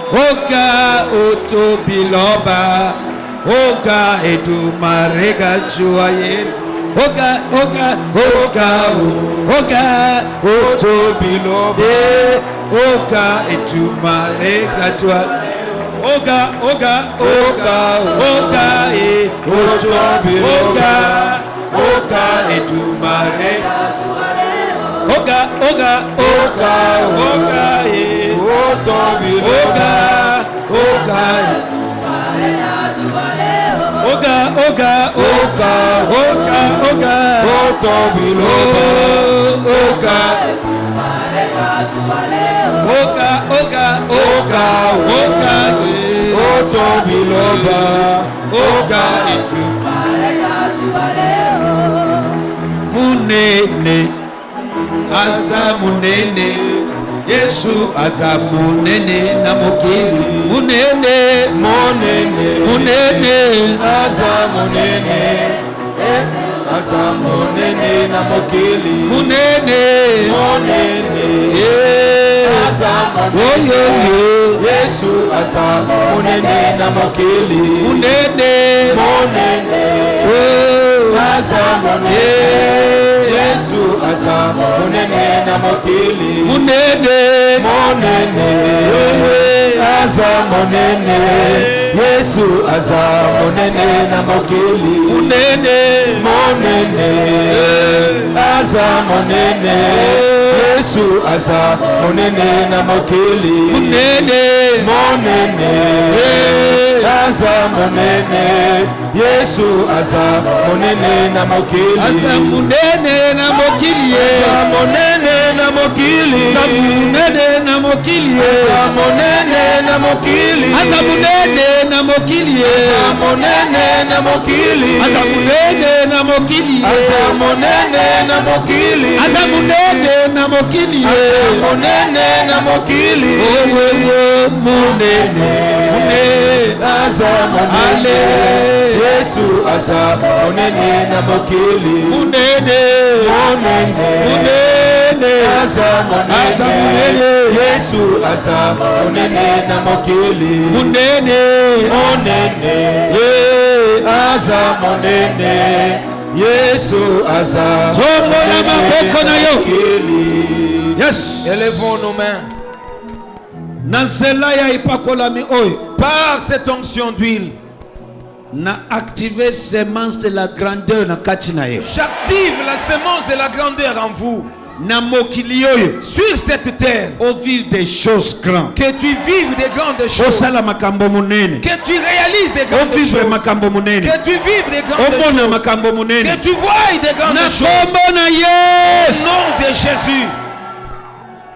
Speaker 1: Oga, Tobi Loba, Oga, Edumare, Gajoyelo. Oga, Oga, Oga, Oga, Tobi Loba, Oga, Edumare, Gajoyelo. Oga, Oga, Oga, Oga, Otobi Oga, Oga, Edumare. Oga, Oga, Oga, Oga, Otobi Oga, Oga, Oga, Oga, Oga, Oga, Oga, Otobi Oga. Oga, Oga, Oga, Oga, Otobi Loba, Oga, Munene, Asa Munene, Yesu Asa Munene, Namokili, Munene, Munene, Munene, Asa Munene, Asa Munene, Namokili, Munene, Munene, Yesu Asa Munene na mokili Munene Munene
Speaker 5: Yesu aza monene na mokili.
Speaker 1: Munene.
Speaker 5: Monene. Aza monene. Yesu aza monene na mokili.
Speaker 1: Munene.
Speaker 5: Monene. Aza monene. Yesu aza monene na mokili.
Speaker 1: Munene.
Speaker 5: Monene. Aza monene. Yesu aza monene na mokili.
Speaker 1: Aza munene na mokili.
Speaker 5: Aza monene na mokili.
Speaker 1: Aza munene na mokili.
Speaker 5: Aza monene na mokili.
Speaker 1: Aza munene na mokili.
Speaker 5: Aza monene na mokili.
Speaker 1: Aza munene na mokili.
Speaker 5: Aza monene na mokili.
Speaker 1: Aza munene na mokili.
Speaker 5: Aza monene na mokili.
Speaker 1: Munene.
Speaker 5: Aza monene. Yesu aza monene na mokili.
Speaker 1: Munene.
Speaker 5: Monene. Aza monene. Yesu aza monene na mokili.
Speaker 1: Munene.
Speaker 5: Monene. Aza monene. Yesu aza
Speaker 1: Tombola maboko na yo. Yes.
Speaker 3: Élevons nos mains.
Speaker 1: Na nzela ya ipakolami oyo.
Speaker 3: Par cette onction d'huile,
Speaker 1: Na activer semence de la grandeur na kati na yo.
Speaker 3: j'active la sémence de la grandeur en vous.
Speaker 1: Na mokili oyo.
Speaker 3: Sur cette terre,
Speaker 1: Au vivre des choses grandes.
Speaker 3: que tu vives des grandes choses.
Speaker 1: Osala makambo munene.
Speaker 3: Que tu réalises des
Speaker 1: Au
Speaker 3: grandes
Speaker 1: vivre
Speaker 3: choses.
Speaker 1: makambo munene.
Speaker 3: Que tu vives des grandes
Speaker 1: Omona
Speaker 3: choses.
Speaker 1: makambo munene.
Speaker 3: Que tu vois des grandes
Speaker 1: Na
Speaker 3: choses.
Speaker 1: kombo na
Speaker 3: Au
Speaker 1: Yesu.
Speaker 3: nom de Jésus,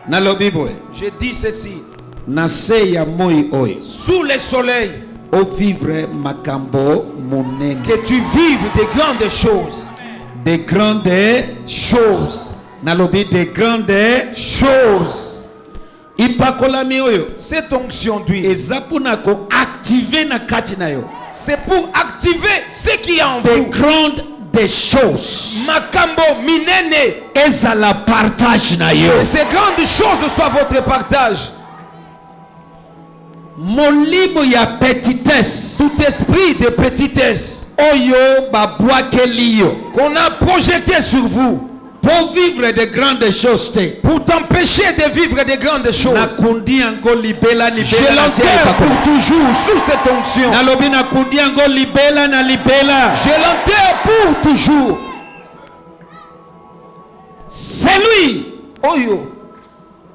Speaker 1: Na lobi boye.
Speaker 3: je dis ceci.
Speaker 1: Na se ya moi oyo.
Speaker 3: Sous le soleil,
Speaker 1: Au vivre makambo munene.
Speaker 3: que tu vives des grandes choses.
Speaker 1: Des grandes
Speaker 3: Choses.
Speaker 1: na lobi des grandes
Speaker 3: Choses.
Speaker 1: ipakolami oyo.
Speaker 3: Cette onction d'huile,
Speaker 1: Eza pona ko activer na kati na yo.
Speaker 3: c'est pour activer ce qui est en
Speaker 1: Des
Speaker 3: vous.
Speaker 1: grandes des choses.
Speaker 3: Makambo minene.
Speaker 1: Eza la partage na yo.
Speaker 3: Que ces grandes choses soient votre partage.
Speaker 1: Molimo ya petitesse.
Speaker 3: Tout esprit de petitesse
Speaker 1: Oyo babwakeli yo.
Speaker 3: qu'on a projeté sur vous
Speaker 1: Pour vivre de grandes choses te.
Speaker 3: pour t'empêcher de vivre des grandes choses,
Speaker 1: Na kundi yango libela
Speaker 3: je
Speaker 1: libela na se
Speaker 3: l'enterre
Speaker 1: ipako.
Speaker 3: pour toujours sous cette onction.
Speaker 1: Na lobi na kundi yango libela na libela.
Speaker 3: Je l'enterre pour toujours.
Speaker 1: C'est lui
Speaker 3: Oyo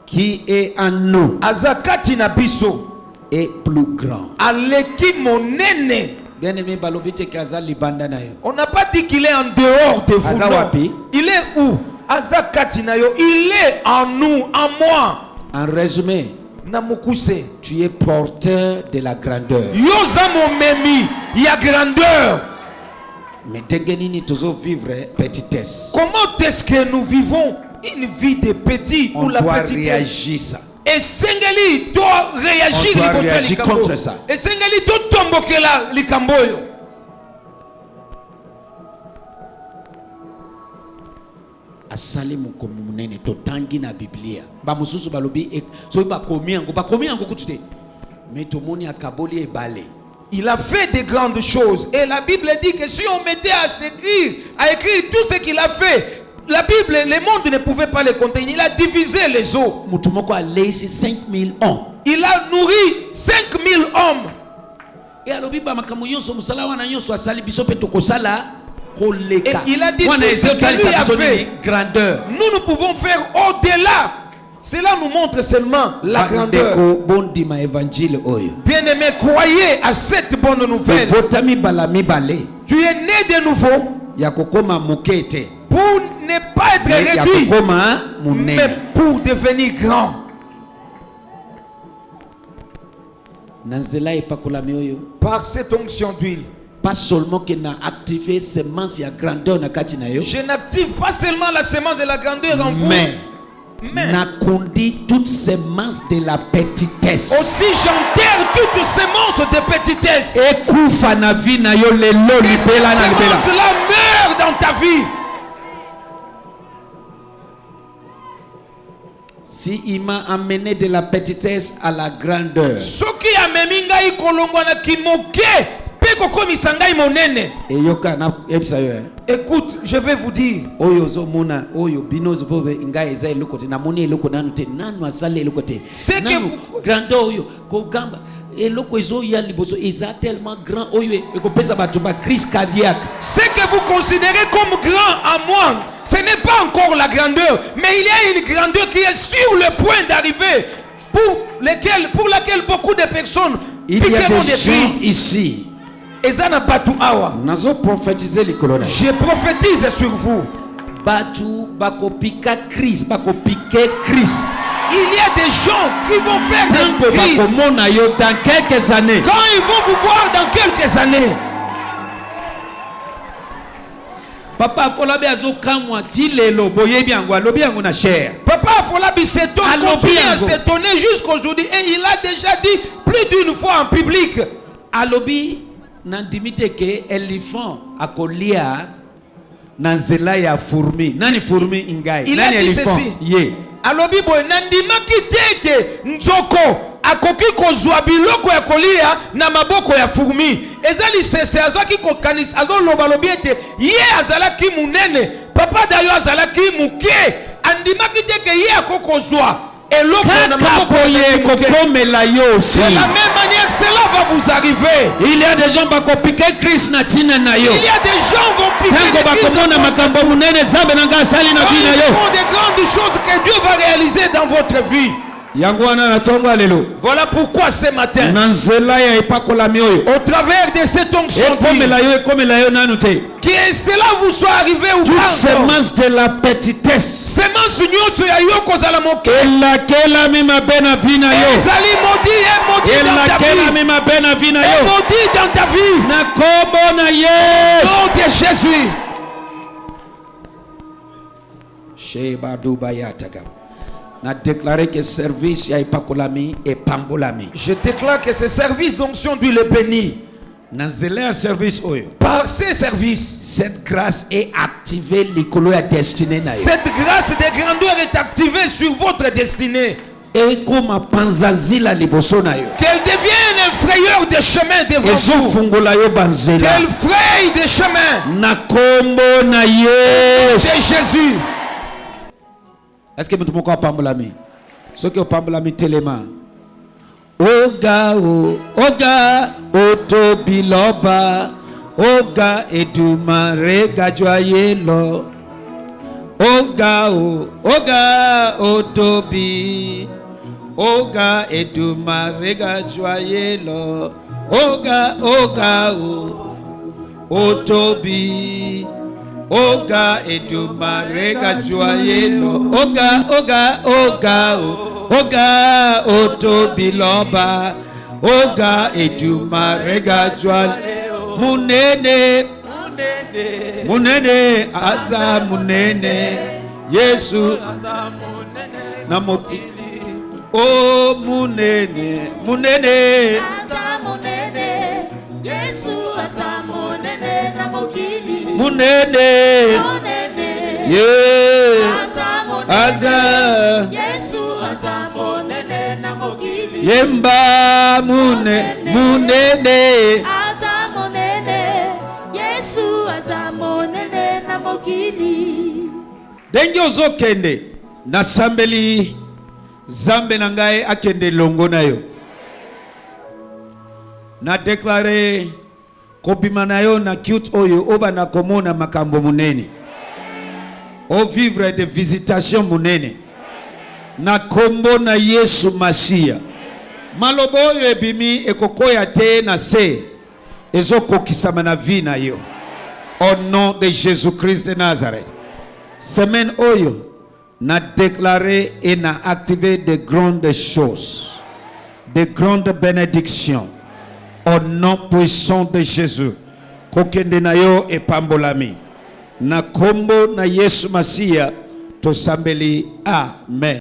Speaker 1: qui est en nous
Speaker 3: azakati na biso
Speaker 1: est plus grand.
Speaker 3: aleki monene.
Speaker 1: Bien aimé balobi te kaza libanda na yo.
Speaker 3: On n'a pas dit qu'il est en dehors de vous.
Speaker 1: Aza
Speaker 3: non.
Speaker 1: wapi?
Speaker 3: Il est où? Azakati na yo. Il est en nous, en moi.
Speaker 1: En résumé,
Speaker 3: Na mukuse.
Speaker 1: tu es porteur de la grandeur.
Speaker 3: Yoza momemi ya grandeur.
Speaker 1: Mais dégainini toujours vivre petitesse.
Speaker 3: Comment est-ce que nous vivons une vie de petit
Speaker 1: On
Speaker 3: ou la
Speaker 1: doit
Speaker 3: petitesse?
Speaker 1: réagir ça.
Speaker 3: Et Sengeli doit réagir
Speaker 1: On doit
Speaker 3: liboso ya
Speaker 1: réagir
Speaker 3: likambo.
Speaker 1: contre ça.
Speaker 3: Et Sengeli doit tombokela likambo oyo.
Speaker 1: Asali mukomi munene totangi na Biblia. Ba mususu balobi so bakomi yango kutute. Mais tomoni akaboli ebale.
Speaker 3: Il a fait de grandes choses. Et la Bible dit que si on mettait à écrire tout ce qu'il a fait, la Bible, le monde ne pouvait pas le contenir. Il a divisé les eaux.
Speaker 1: Mutumoko a laissé 5000 hommes.
Speaker 3: Il a nourri 5000 hommes.
Speaker 1: Et alobi ba makambo nyonso musala wana nyonso asali biso pe tokosala
Speaker 3: Et
Speaker 1: koleka.
Speaker 3: il a dit
Speaker 1: Wana
Speaker 3: tout ce
Speaker 1: ezio
Speaker 3: que lui
Speaker 1: talisa
Speaker 3: a
Speaker 1: biso
Speaker 3: fait.
Speaker 1: nini? Grandeur.
Speaker 3: Nous pouvons faire au-delà. Cela nous montre seulement la grandeur.
Speaker 1: Bandeko bondima évangile oyo.
Speaker 3: Bien-aimé, croyez à cette bonne nouvelle.
Speaker 1: Botami bala mibale.
Speaker 3: Tu es né de nouveau
Speaker 1: Ya kokoma mokete.
Speaker 3: pour ne pas être
Speaker 1: Ya
Speaker 3: réduit,
Speaker 1: kokoma
Speaker 3: mais
Speaker 1: munene.
Speaker 3: pour devenir grand.
Speaker 1: Nanzela epakolami oyo.
Speaker 3: Par cette onction d'huile,
Speaker 1: Pas seulement que na activé semence ya grandeur na kati na yo.
Speaker 3: je n'active pas seulement la sémence de la grandeur en vous,
Speaker 1: Mais
Speaker 3: mais
Speaker 1: na conduit toute semence de la petitesse.
Speaker 3: aussi j'enterre toute sémence de petitesse.
Speaker 1: Ekufa na vie na yo lelo
Speaker 3: Et cette
Speaker 1: libela na libela.
Speaker 3: sémence-là meurt dans ta vie.
Speaker 1: Si il m'a amené de la petitesse à la grandeur.
Speaker 3: Soki amemi ngai kolongwa na kimoke pe kokomisa ngai monene.
Speaker 1: Eyoka na ebisa yo.
Speaker 3: Écoute, je vais vous dire.
Speaker 2: Oyo zomona oyo binozo bobe ingaye za eloko te namoni eloko nanu te nanu asale eloko te.
Speaker 3: C'est que vous...
Speaker 2: grandeur oyo ko gamba eloko ezo ya liboso eza tellement grand oyo ekopesa bato ba crise cardiaque.
Speaker 3: Ce que vous considérez comme grand à moi, ce n'est pas encore la grandeur, mais il y a une grandeur qui est sur le point d'arriver pour laquelle beaucoup de personnes
Speaker 2: il y a des gens ici.
Speaker 3: Je prophétise sur vous.
Speaker 2: Batu bakopika crise, bakopike crise.
Speaker 3: Il y a des gens qui vont faire des crises.
Speaker 2: Dans quelques années.
Speaker 3: Quand ils vont vous voir dans quelques années.
Speaker 2: Papa Folabi azokamwa tilelo boyebi yango alobi yango na cher.
Speaker 3: Papa Folabi s'étonne, continue à s'étonner jusqu'aujourd'hui et il a déjà dit plus d'une fois en public.
Speaker 2: Alobi nandimite ke éléphant akolia nanzela ya fourmi. Nani fourmi ingai?
Speaker 3: Il
Speaker 2: nani
Speaker 3: a dit
Speaker 2: éléphant?
Speaker 3: ceci.
Speaker 2: Ye.
Speaker 3: Alobi boy nandimaki teke nzoko akoki kozwa biloko ya kolia na maboko ya fourmi. Ezali sese azaki kokanisa azoloba lobi ete ye azalaki munene papa dayo azalaki muke andimaki teke ye akokozwa eloko na maboko ya
Speaker 2: de
Speaker 3: la même manière cela va vous arriver.
Speaker 2: Il y a des gens qui piquer Christ na tina na yo.
Speaker 3: Il y a des gens qui vont piquer Christ. Quand ils font des grandes choses que Dieu va réaliser dans votre vie. Voilà pourquoi ce matin, au travers de cette onction, que cela vous soit arrivé ou pas,
Speaker 2: semence de la petitesse,
Speaker 3: semence nyonso ya yo kozala moke,
Speaker 2: ezali
Speaker 3: maudit dans ta vie,
Speaker 2: na kombo na Yesu,
Speaker 3: nom de Jésus.
Speaker 2: Sheba dubayataga. Na déclaré que service ya ipakolami et pambolami.
Speaker 3: Je déclare que ce service d'onction d'huile est béni.
Speaker 2: Na zélé service oyo.
Speaker 3: Par ces services,
Speaker 2: cette grâce est activée likolo ya destinée na yo.
Speaker 3: Cette grâce de grandeur est activée sur votre destinée.
Speaker 2: Et comme panzazila liboso na yo.
Speaker 3: Qu'elle devienne un frayeur de chemin devant vous.
Speaker 2: Fungola yo banzela.
Speaker 3: Qu'elle fraye des chemins.
Speaker 2: Na kombo na Yesu.
Speaker 3: C'est Jésus.
Speaker 2: Est-ce que nous pouvons pambolami? Ce que pambolami telema. Oga otobiloba. Oga edumare gajwayelo. Oga otobi. Oga edumare gajwayelo. Oga otobi. Oga edumare gajwayelo. Oga otobiloba. Oga edumare gajwayelo. Munene aza munene. Yesu namoki. Oh munene
Speaker 9: aza munene. Yesu aza munene namokili.
Speaker 2: Munene aza
Speaker 9: Yesu aza munene namokili.
Speaker 2: Yemba munene
Speaker 9: aza munene. Yesu aza munene namokili.
Speaker 2: Dengi ozokende nasambeli zambe nangaye akende longo na yo. Na déclaré kopima na yo na cute oyo oba na komona makambo munene. O vivre de visitation munene. Na kombo na Yesu Masia. Malobo oyo ebimi ekokoya te na se. Ezokokisama na vi na yo. Au nom de Jésus-Christ de Nazareth. Semaine oyo na déclaré et na activé de grandes choses. De grandes bénédictions. Au nom puissant de Jésus. Kokende na yo e pambolami. Na kombo na Yesu Masia tosambeli. Amen.